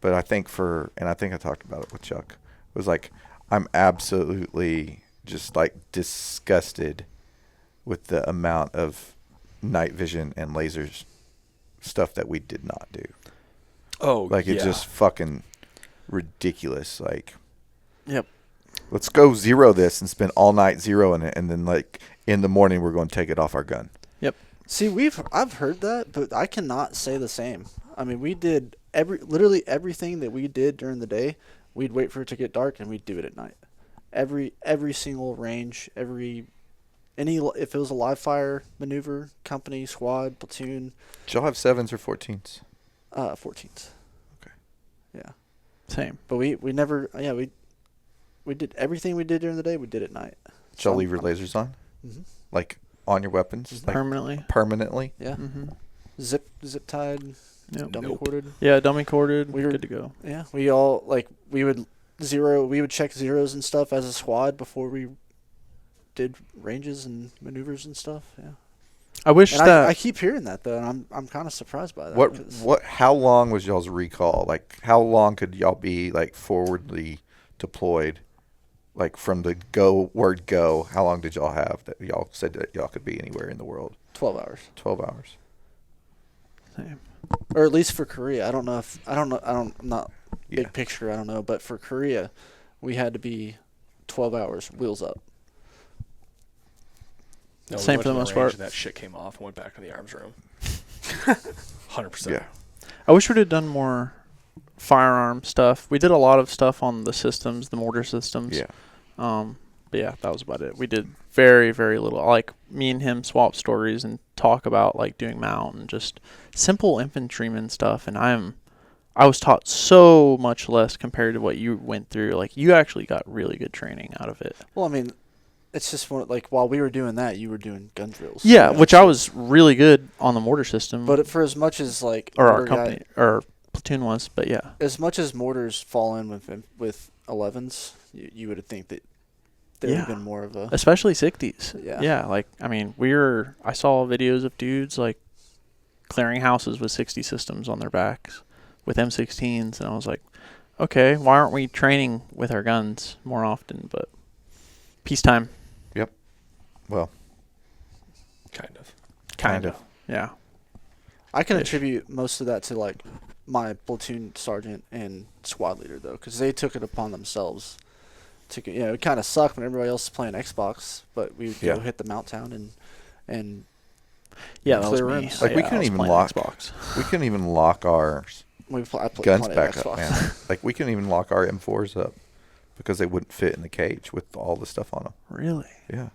But I think I think I talked about it with Chuck, it was like, I'm absolutely just, like, disgusted with the amount of night vision and lasers stuff that we did not do. Oh, like it's just fucking ridiculous. Like, Yep. let's go zero this and spend all night zeroing it, and then like in the morning we're going to take it off our gun. Yep. See, I've heard that, but I cannot say the same. I mean, we did literally everything that we did during the day. We'd wait for it to get dark and we'd do it at night. Every single range, if it was a live fire maneuver, company, squad, platoon. Did y'all have 7s or 14s? 14s. Okay. Yeah. Same. But we never, we did everything we did during the day, we did at night. Did y'all leave your lasers on? Mm-hmm. Like on your weapons? Like Permanently. Permanently? Yeah. Mm-hmm. Zip tied, Yep. dummy corded. Yeah, dummy corded. We were good to go. Yeah, we all we would check zeros and stuff as a squad before we did ranges and maneuvers and stuff. Yeah. I wish And that I keep hearing that though, and I'm kind of surprised by that. How long was y'all's recall? Like, how long could y'all be like forwardly deployed? Like from the word go, how long did y'all have that y'all said that y'all could be anywhere in the world? 12 hours. 12 hours. Same. Or at least for Korea. I'm not Yeah. big picture, I don't know, but for Korea, we had to be 12 hours wheels up. No, we Same went for to the most range part. and that shit came off and went back in the arms room. 100%. Yeah. I wish we'd have done more firearm stuff. We did a lot of stuff on the systems, the mortar systems. Yeah. But yeah, that was about it. We did very, very little. Like me and him swap stories and talk about like doing mount and just simple infantryman stuff. And I was taught so much less compared to what you went through. Like you actually got really good training out of it. Well, I mean, it's just like while we were doing that, you were doing gun drills. Yeah, which I was really good on the mortar system. But for as much as like or our mortar company or platoon was, but yeah. as much as mortars fall in with 11s, you would think that there would have been more of a Especially 60s. Yeah. Yeah, like I mean, I saw videos of dudes like clearing houses with 60 systems on their backs with M16s, and I was like, okay, why aren't we training with our guns more often? But peacetime. Yep. Well, Kind of. Yeah. I can Ish. attribute most of that to like my platoon sergeant and squad leader though, because they took it upon themselves to it kind of sucked when everybody else is playing Xbox, but we would go hit the mount town and Yeah, that was clear me. rooms. like we Yeah, I couldn't was even playing lock Xbox. we couldn't even lock our I played guns plenty of back Xbox. up, man. Like we couldn't even lock our M4s up because they wouldn't fit in the cage with all the stuff on them. Really? Yeah.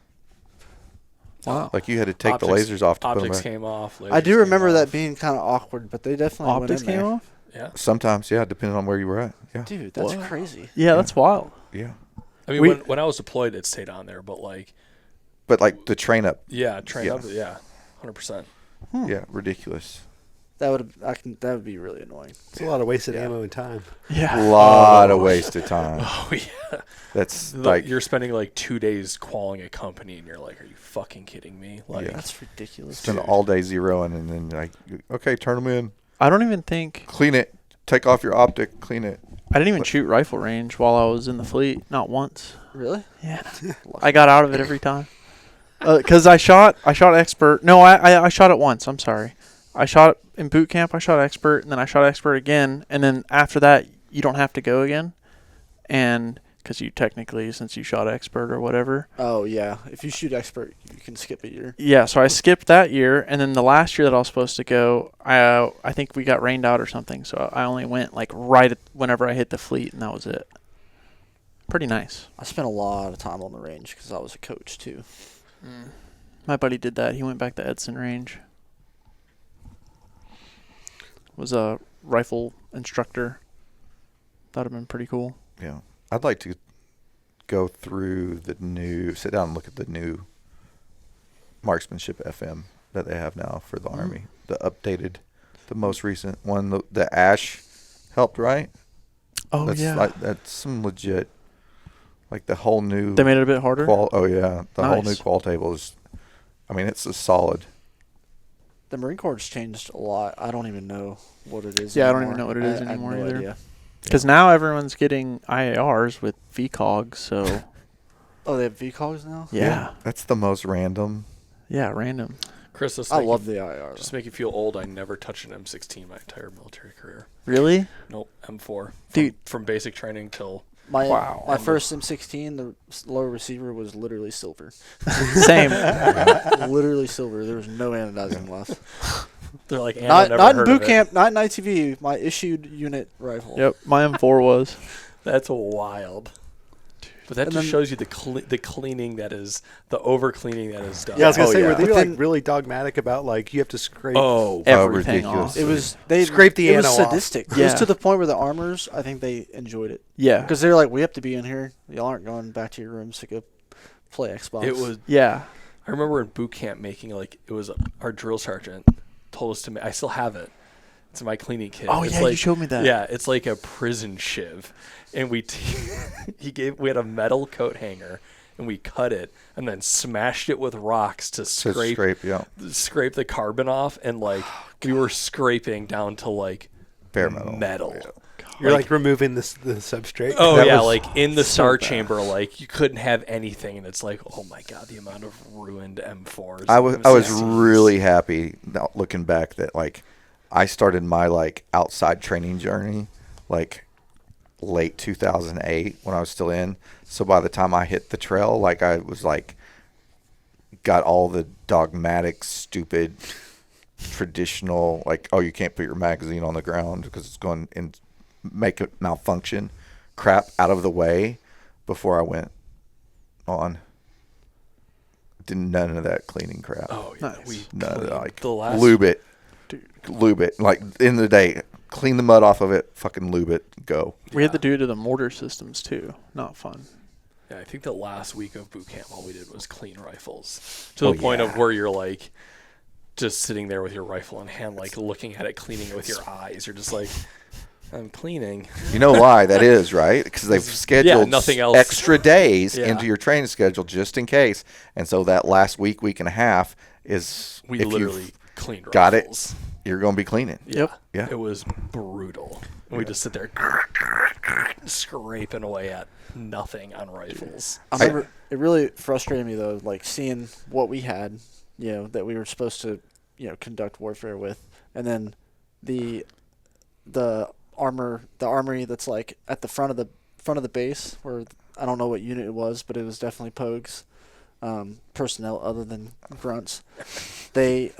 Wow. Like you had to take Optics- the lasers off to put them Optics back. came off. I lasers do came remember that off. being kind of awkward, but they definitely Optics went in came there. off? Yeah. Sometimes, yeah, depending on where you were at. Yeah. Dude, that's What? crazy. Yeah, that's wild. Yeah. I mean, We- when I was deployed, it stayed on there, but like, But like the train up, yeah, train Yeah. up, yeah, 100%. yeah, ridiculous. That would be really annoying. It's a lot of wasted Yeah. ammo and time. Yeah. A lot of wasted time. Oh yeah. That's like You're spending like 2 days qualling a company, and you're like, "Are you fucking kidding me?" Like, Yeah. That's ridiculous. spend dude. all day zeroing and then like, okay, turn them in, I don't even think clean it, take off your optic, clean it. I didn't even shoot rifle range while I was in the fleet. Not once. Really? Yeah. I got out of it every time. Because I shot expert. No, I shot it once. I'm sorry. I shot in boot camp. I shot expert, and then I shot expert again. And then after that, you don't have to go again. And because you technically, since you shot expert or whatever. Oh yeah. If you shoot expert, you can skip a year. Yeah, so I skipped that year. And then the last year that I was supposed to go, I think we got rained out or something. So I only went like right at whenever I hit the fleet, and that was it. Pretty nice. I spent a lot of time on the range because I was a coach too. My buddy did that. He went back to Edson Range. Was a rifle instructor. That would have been pretty cool. Yeah. I'd like to go through sit down and look at the new marksmanship FM that they have now for the Army. The updated, the most recent one, the Ash helped, right? Oh, that's yeah. That's some legit, like the whole new They made it a bit harder? oh yeah. The whole new Nice. qual table is, I mean, it's a solid. The Marine Corps has changed a lot. I don't even know what it is. Yeah, I don't anymore. even know what it is I have anymore no either. idea. Because now everyone's getting IARs with VCOGs, so Oh, they have VCOGs now. yeah. That's the most random. Yeah, random. Chris, this I love the IR. Just make you feel old. I never touched an M16 my entire military career. Really? Nope, M4. Dude. From basic training till My Wow. my first M16, the lower receiver was literally silver. Same. Literally silver. There was no anodizing left. they're like, Anna Not never not in heard boot of it. camp. Not in ITV. My issued unit rifle. Yep, my M4 was. That's wild. But that And just then- shows you the cleaning that is, the over cleaning that is done. Yeah, I was gonna Oh, say, yeah. were they But like then- really dogmatic about like you have to scrape? Oh, Everything ridiculous. off. It was they Scrape the It was ano off. sadistic. It Yeah. was to the point where the armors, I think they enjoyed it Yeah. because they're like, we have to be in here. Y'all aren't going back to your rooms to go play Xbox. it was. Yeah. I remember in boot camp making our drill sergeant told us to. I still have it. It's my cleaning kit. Oh, It's yeah, like, you showed me that. Yeah, it's like a prison shiv, and we had a metal coat hanger, and we cut it and then smashed it with rocks to To scrape yeah. the carbon off, and like we were scraping down to like Bare metal. Yeah. You're like removing the substrate. Oh That yeah, was like in the so star bad. chamber, like you couldn't have anything, and it's like, oh my god, the amount of ruined M4s. I was and M16s. really happy now looking back that like I started my like outside training journey like late 2008 when I was still in. So by the time I hit the trail, like I was like got all the dogmatic, stupid, traditional like, oh, you can't put your magazine on the ground because it's going to make it malfunction crap out of the way before I went on. Did none of that cleaning crap. Oh yeah, Nice. we None of cleaned that, like the last lube it, Dude. lube it. Like in the day, clean the mud off of it, fucking lube it, go. We had to do it to the mortar systems, too. Not fun. Yeah, I think the last week of boot camp, all we did was clean rifles to Oh, the point yeah. of where you're like just sitting there with your rifle in hand, like looking at it, cleaning it with your eyes. You're just like, I'm cleaning. You know why that is, right? Because they've scheduled nothing else. extra days Yeah. into your training schedule just in case. And so that last week and a half is We if literally you've cleaned got rifles. it, you're going to be cleaning. Yeah. Yeah. It was brutal. And we just sit there scraping away at nothing on rifles. I remember it really frustrated me though, like seeing what we had, that we were supposed to, conduct warfare with, and then the armory that's like at the front of the base, where I don't know what unit it was, but it was definitely Pogues, personnel other than grunts. They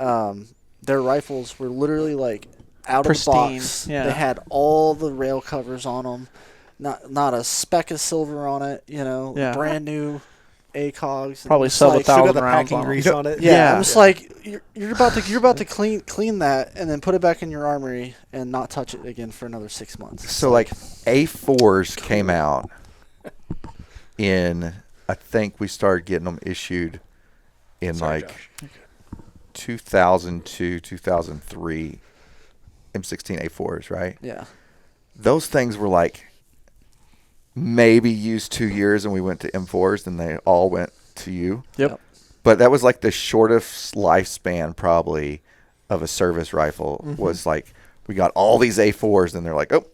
their rifles were literally like out Pristine, of the box. yeah. They had all the rail covers on them. not a speck of silver on it. Yeah. Brand new ACOGs. and Probably it's sub like, Still got 1,000 the rounds packing on 'em. grease on it. Yeah, Yeah. I'm just like you're about to clean that and then put it back in your armory and not touch it again for another 6 months. So like A4s came out in, I think we started getting them issued in Sorry, like Josh. 2002, 2003 M16 A4s, right? Yeah. Those things were like maybe used 2 years, and we went to M4s, and they all went to you. Yep. But that was like the shortest lifespan probably of a service rifle. Was like we got all these A4s, and they're like, oh,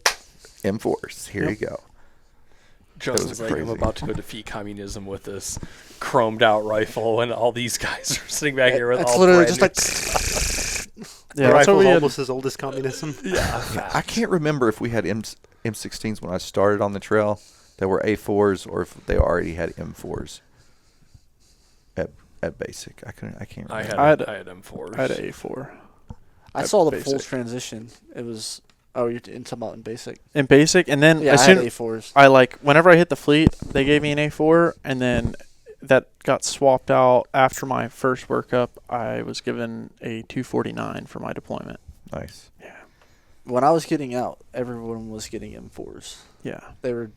M4s, here you go. Justin's like, I'm crazy. about to go defeat communism with this chromed out rifle, and all these guys are sitting back here with It's all literally brand just new- like Yeah, The that's what rifle's we had. almost as old as communism. yeah. I can't remember if we had M16s when I started on the trail that were A4s, or if they already had M4s at basic. I can't remember. I had M4s. I had an A4. I saw the basic. full transition. It was you're talking about in basic. In basic, and then Yeah, as I soon had A4s. I like whenever I hit the fleet, they gave me an A4, and then that got swapped out after my first workup. I was given a 249 for my deployment. Nice. When I was getting out, everyone was getting M4s. Yeah. They were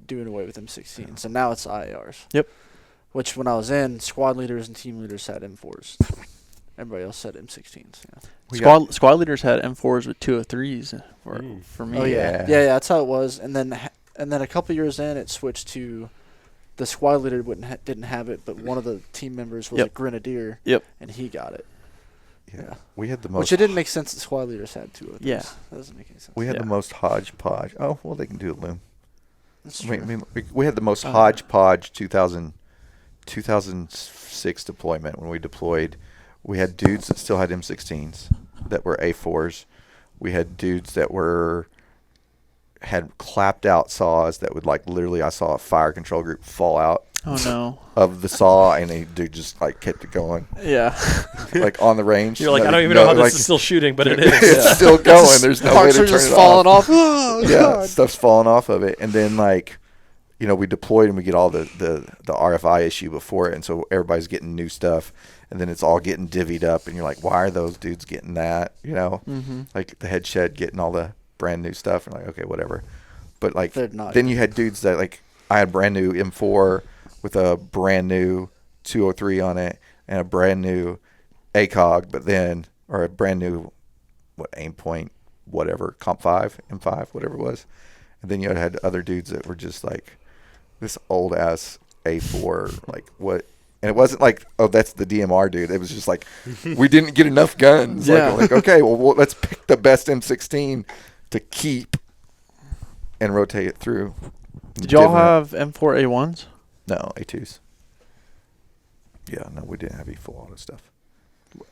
doing away with M16, so now it's IARs. Yep. Which when I was in, squad leaders and team leaders had M4s. Everybody else had M16s. Yeah. Squad leaders had M4s with 203s for me. Oh Yeah. yeah, that's how it was. And then a couple years in, it switched to the squad leader didn't have it, but one of the team members was Yep. a grenadier. Yep. And he got it. Yeah. We had the most. Which it didn't make sense that squad leaders had two of those. Yeah. That doesn't make any sense. We had Yeah. the most hodgepodge. Oh well, they can do it, Loom. That's We, true. we had the most hodgepodge 2006 deployment when we deployed. We had dudes that still had M16s that were A4s. We had dudes that had clapped out saws that would like literally, I saw a fire control group fall out Oh no. of the saw, and they dude just like kept it going Yeah. like on the range. You're like, I don't even No, know how this like, is still shooting, but it is. it's still going. There's no way Parts to are turn just it falling off. off. Oh, Yeah, God. stuff's falling off of it, and then like, we deployed and we get all the RFI issue before it, and so everybody's getting new stuff, and then it's all getting divvied up, and you're like, why are those dudes getting that? Like the head shed getting all the brand new stuff, and like, okay, whatever. But like, They're not then you had dudes that like, I had brand new M4 with a brand new 203 on it and a brand new ACOG, or a brand new aim point, whatever, Comp 5, M5, whatever it was. And then you had other dudes that were just like this old ass A4, like what? And it wasn't like, oh, that's the DMR dude. It was just like, we didn't get enough guns. Yeah. Like, okay, well, let's pick the best M16 to keep and rotate it through. Did y'all Divvy it. have M4A1s? No, A2s. Yeah, no, we didn't have full auto stuff.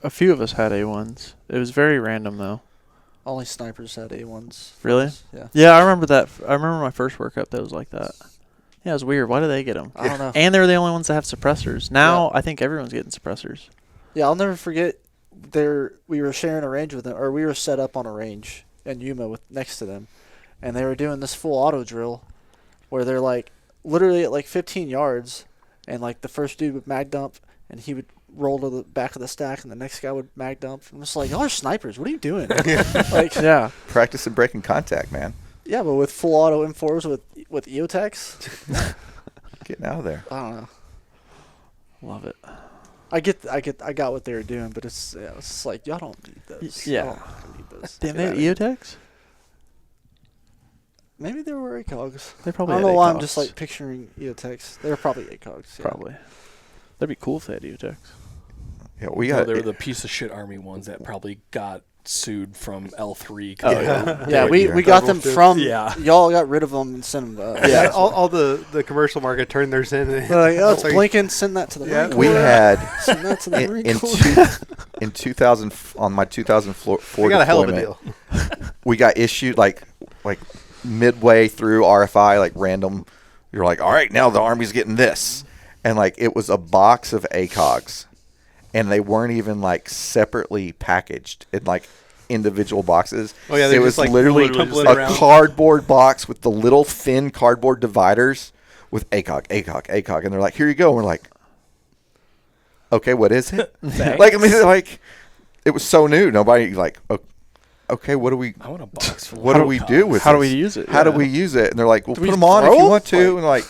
A few of us had A1s. It was very random though. Only snipers had A1s. Really? Yeah. Yeah, I remember that. I remember my first workup that was like that. Yeah, it was weird. Why do they get them? I don't know. And they were the only ones that have suppressors. Now I think everyone's getting suppressors. Yeah, I'll never forget. We were sharing a range with them, or we were set up on a range in Yuma next to them, and they were doing this full auto drill, where they're like literally at like 15 yards, and like the first dude would mag dump, and he would roll to the back of the stack, and the next guy would mag dump. I'm just like, y'all are snipers. What are you doing? Like, Yeah. Practicing breaking contact, man. yeah, but with full auto M4s with EOTechs, Getting out of there. I don't know. Love it. I got what they were doing, but it's just like y'all don't need those. Yeah. Y'all don't need those. Damn, Get they outta had here. EOTechs? Maybe they were ACOGs. They I probably don't had know why I'm ACOGs. just like picturing EOTechs. They were probably ACOGs. Yeah. Probably. That'd be cool if they had EOTechs. Yeah, we No, got. they were the piece of shit army ones that probably got sued from L3. Oh, Yeah, Yeah, we yeah. got them Double from. Yeah. Y'all got rid of them and sent them to us. Yeah, all the commercial market turned theirs in. They're like, oh, it's Sorry. blinking. Send that to the Yeah. Marine we Corps. had Send that to the Marine in Corps. in 2000 on my 2004 We got a hell of a deployment, deal. we got issued like midway through RFI, like random. You're like, all right, now the Army's getting this, and like it was a box of ACOGs, and they weren't even like separately packaged. It like individual boxes. Oh yeah, it they was just like literally tumbling a around. cardboard box with the little thin cardboard dividers with ACOG, and they're like, "Here you go." And we're like, "Okay, what is it?" Like, I mean, like, it was so new. Nobody like, okay, what do we? I want a box. Full What do we do with? How do this? we use it? How do Yeah. we use it? And they're like, "Well, Do put we them on if throw you 'em? want to." And like,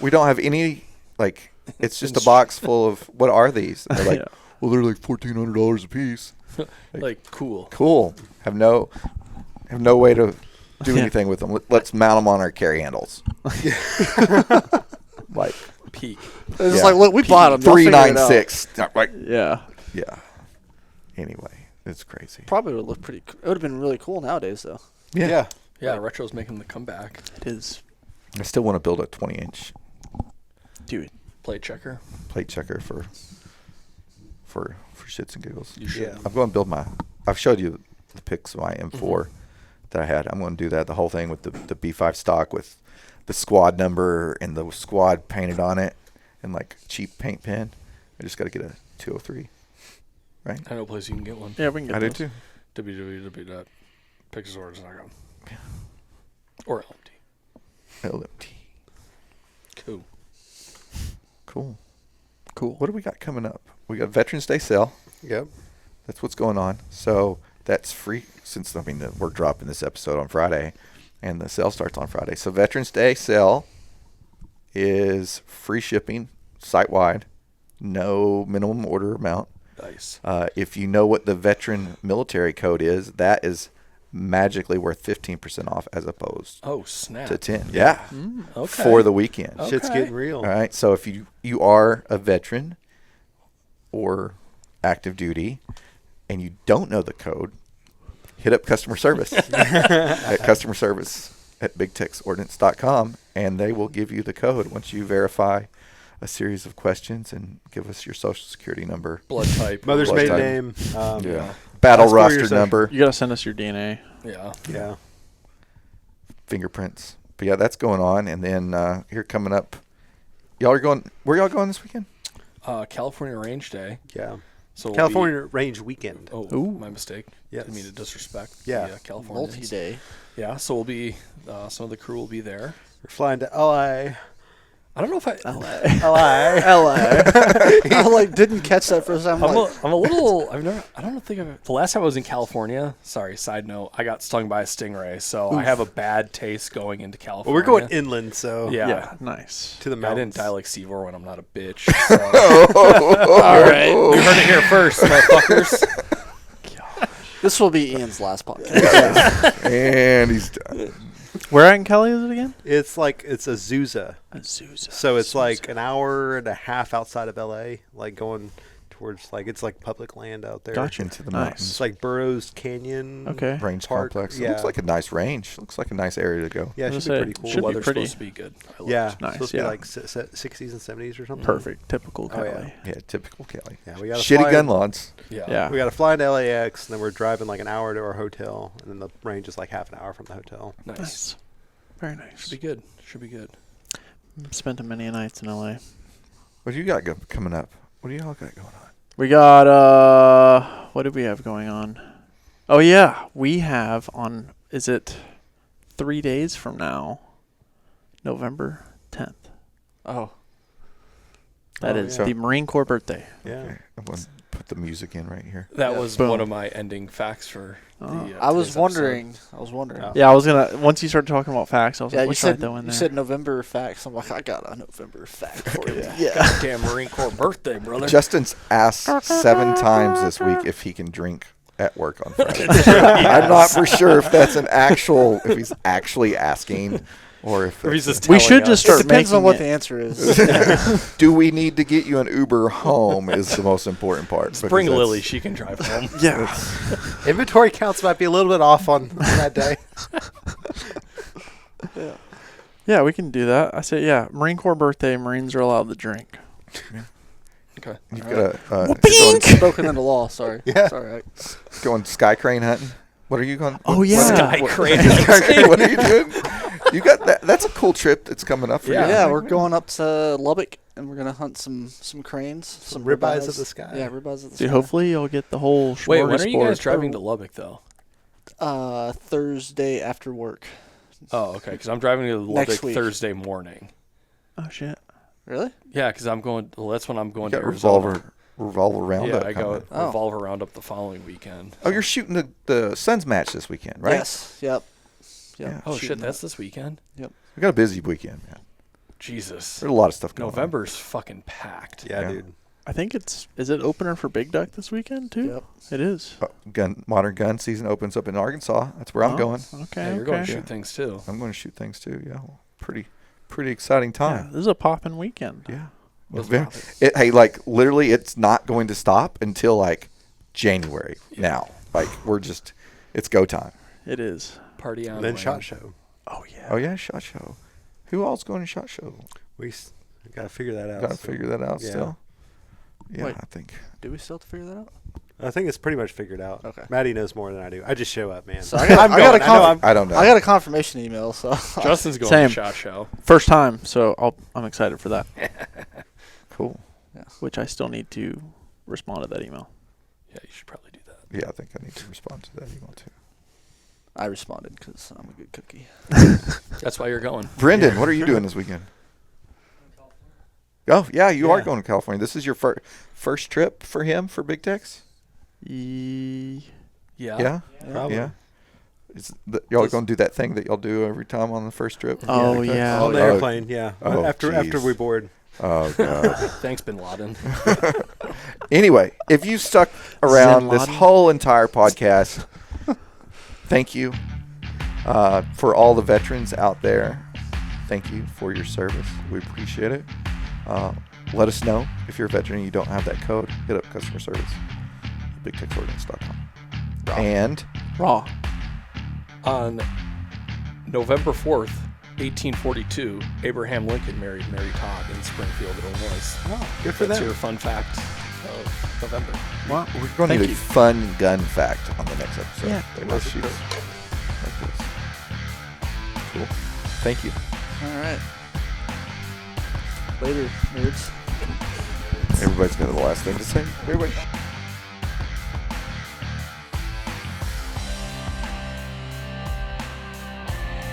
we don't have any. Like, it's just a box full of what are these? And they're like, Yeah. well, they're like $1,400 a piece. like cool. Cool. Have no way to do anything with them. Let's mount them on our carry handles. Like Peak. It's just like, look, we bought them. 396. Like, Yeah. yeah. Anyway, it's crazy. Probably would look pretty. It would have been really cool nowadays, though. Yeah. Yeah, retro's making the comeback. It is. I still want to build a 20-inch Dude. Plate checker. plate checker for shits and giggles. You should. Yeah. I'm going to build I've showed you the pics of my M4 that I had. I'm going to do that, the whole thing with the B5 stock with the squad number and the squad painted on it and like cheap paint pen. I just got to get a 203, right? I know a place you can get one. Yeah, we can get I do those. too. www.pixelswords.com. Or LMT. LMT. Cool. Cool. Cool. What do we got coming up? We got Veterans Day sale. Yep. That's what's going on. So that's free since, I mean, we're dropping this episode on Friday and the sale starts on Friday. So Veterans Day sale is free shipping site-wide, no minimum order amount. Nice. If you know what the veteran military code is, that is magically worth 15% off as opposed Oh, snap. to 10. Yeah. Okay. For the weekend. Oh. Shit's Okay. getting real. All right. So if you are a veteran or active duty and you don't know the code, hit up customer service at customer service at bigtexordnance.com, and they will give you the code once you verify a series of questions and give us your social security number. Blood type. Mother's Blood maiden type. name. Yeah. Battle Last 4 roster years, number, You gotta send us your DNA. Yeah. Yeah. fingerprints. But yeah, that's going on. And then here coming up, y'all are going, where y'all going this weekend? California Range Day. Yeah. So we'll California Range Weekend. Be, oh, Ooh. my mistake. Yes. Didn't mean to disrespect. Yeah. The, Californians. Multi-day. Yeah. So we'll be. Some of the crew will be there. We're flying to LA. I don't know if I. LA. I like didn't catch that for a second. I'm a little. I don't think the last time I was in California. Sorry, side note. I got stung by a stingray, so I have a bad taste going into Well, California. we're going inland, so Yeah. Nice. to the I mountains. didn't die like Seavor when I'm not a bitch. So. All right, you heard it here first, motherfuckers. This will be Ian's last podcast. And he's done. Where in Cali is it again? It's Azusa. Azusa. So it's like an hour and a half outside of LA, like going towards it's like public land out there. Gotcha. Into the Nice. mountains. It's like Burroughs Canyon. Okay. Range Park, complex. It yeah. looks like a nice range. Looks like a nice area to go. Yeah, it I was should be gonna pretty say, cool. should be Weather's pretty. supposed to be good. I love Yeah, it. Nice, supposed yeah. to be like 60s and 70s or something. Perfect. Typical Oh, Cali. yeah. Yeah, typical Cali. Yeah, we got Shitty gun laws. Yeah. Yeah. We got to fly into LAX, and then we're driving like an hour to our hotel, and then the range is like half an hour from the hotel. Nice. Nice. Very nice. Should be good. Should be good. Spent many nights in LA. What do you got coming up? What do y'all got going on? We got what do we have going on? Oh yeah, we have on is it 3 days from now, November 10th. Oh, That Oh, is yeah. the Marine Corps birthday. Yeah. Okay, I'm going to put the music in right here. That Yeah. was Boom. one of my ending facts for Oh. the. I was today's wondering. Oh. Yeah, I was gonna once you started talking about facts, I was Yeah, like, you let's said write that one you there. said November facts. I'm like, I got a November fact for you. episode. Goddamn Marine Corps birthday, brother. Justin's asked 7 times this week if he can drink at work on Friday. I'm not for sure if that's if he's actually asking, or if Or he's that's just We telling should us. just It start depends on making what it. the answer is. do we need to get you an Uber home is the most important part. Just bring because that's- Lily. She can drive home. Yeah. Inventory counts might be a little bit off on that day. Yeah, we can do that. I said, yeah, Marine Corps birthday, Marines are allowed to drink. Okay. You've All right. got It's broken into law. Sorry. Yeah. Sorry. going sky crane hunting. What are you going? Oh, what- yeah. Sky what- crane. Sky crane, what are you doing? You got that? That's a cool trip that's coming up for Yeah. you. Yeah, we're going up to Lubbock and we're gonna hunt some cranes, some ribeyes of the sky. Yeah, ribeyes of the Dude, sky. hopefully you'll get the whole Wait, when are you guys smorgasbord. driving to Lubbock though? Thursday after work. Oh, okay. Because I'm driving to Next Lubbock week. Thursday morning. Oh shit. Really? Yeah, because I'm going. Well, that's when I'm going You to got Arizona. revolver roundup. Yeah, I go coming. Oh. Revolver Roundup the following weekend. Oh, you're shooting the Suns match this weekend, right? Yes. Yep. Yeah. Oh shooting shit, that. that's this weekend. We got a busy weekend, man. Jesus. There's a lot of stuff going on. November's fucking packed. Yeah, Yeah. dude. I think is it opener for Big Duck this weekend too? Yep. It is. Modern gun season opens up in Arkansas. That's where I'm Oh, going. Okay. Yeah, you're going to okay. shoot things too. I'm going to shoot things too. Yeah, well, pretty exciting Yeah, time. this is a poppin' weekend. Yeah. Let's Very- pop it. Hey, like literally, it's not going to stop until like January. Now, like it's go time. It is. Party on. And then Wayne. SHOT Show. Oh yeah. Oh yeah, SHOT Show. Who else going to SHOT Show? We got to figure that out. Got to still. figure that out Yeah. still. Yeah, Wait. I think. Do we still have to figure that out? I think it's pretty much figured out. Okay. Maddie knows more than I do. I just show up, man. So I got, I'm I got a going. I know I'm- I don't know. I got a confirmation email. So Justin's going Same. to SHOT Show. First time, so I'm excited for that. Cool. Which I still need to respond to that email. Yeah, you should probably do that. Yeah, I think I need to respond to that email too. I responded because I'm a good cookie. That's why you're going. Brendan, what are you doing this weekend? Oh yeah, you are Yeah. going to California. This is your first trip for him for Big Tex. Yeah. Yeah. Probably. Yeah. Y'all going to do that thing that y'all do every time on the first trip? Oh, Big Tex? yeah. On the Oh, airplane, yeah. Oh, after jeez. we board. Oh god. Thanks, Bin Laden. Anyway, if you stuck around Zen this Laden. whole entire podcast, thank you for all the veterans out there. Thank you for your service. We appreciate it. Let us know if you're a veteran and you don't have that code. Hit up customer service, BigTexOrdnance.com. And Raw. On November 4th, 1842, Abraham Lincoln married Mary Todd in Springfield, Illinois. Oh, good for That's them. your fun fact of November. Wow. we're going to Thank do a you. fun gun fact on the next episode. Yeah. They must shoot us like this. Cool. Thank you. All right. Later, nerds. Everybody's got the last thing to say. Everybody.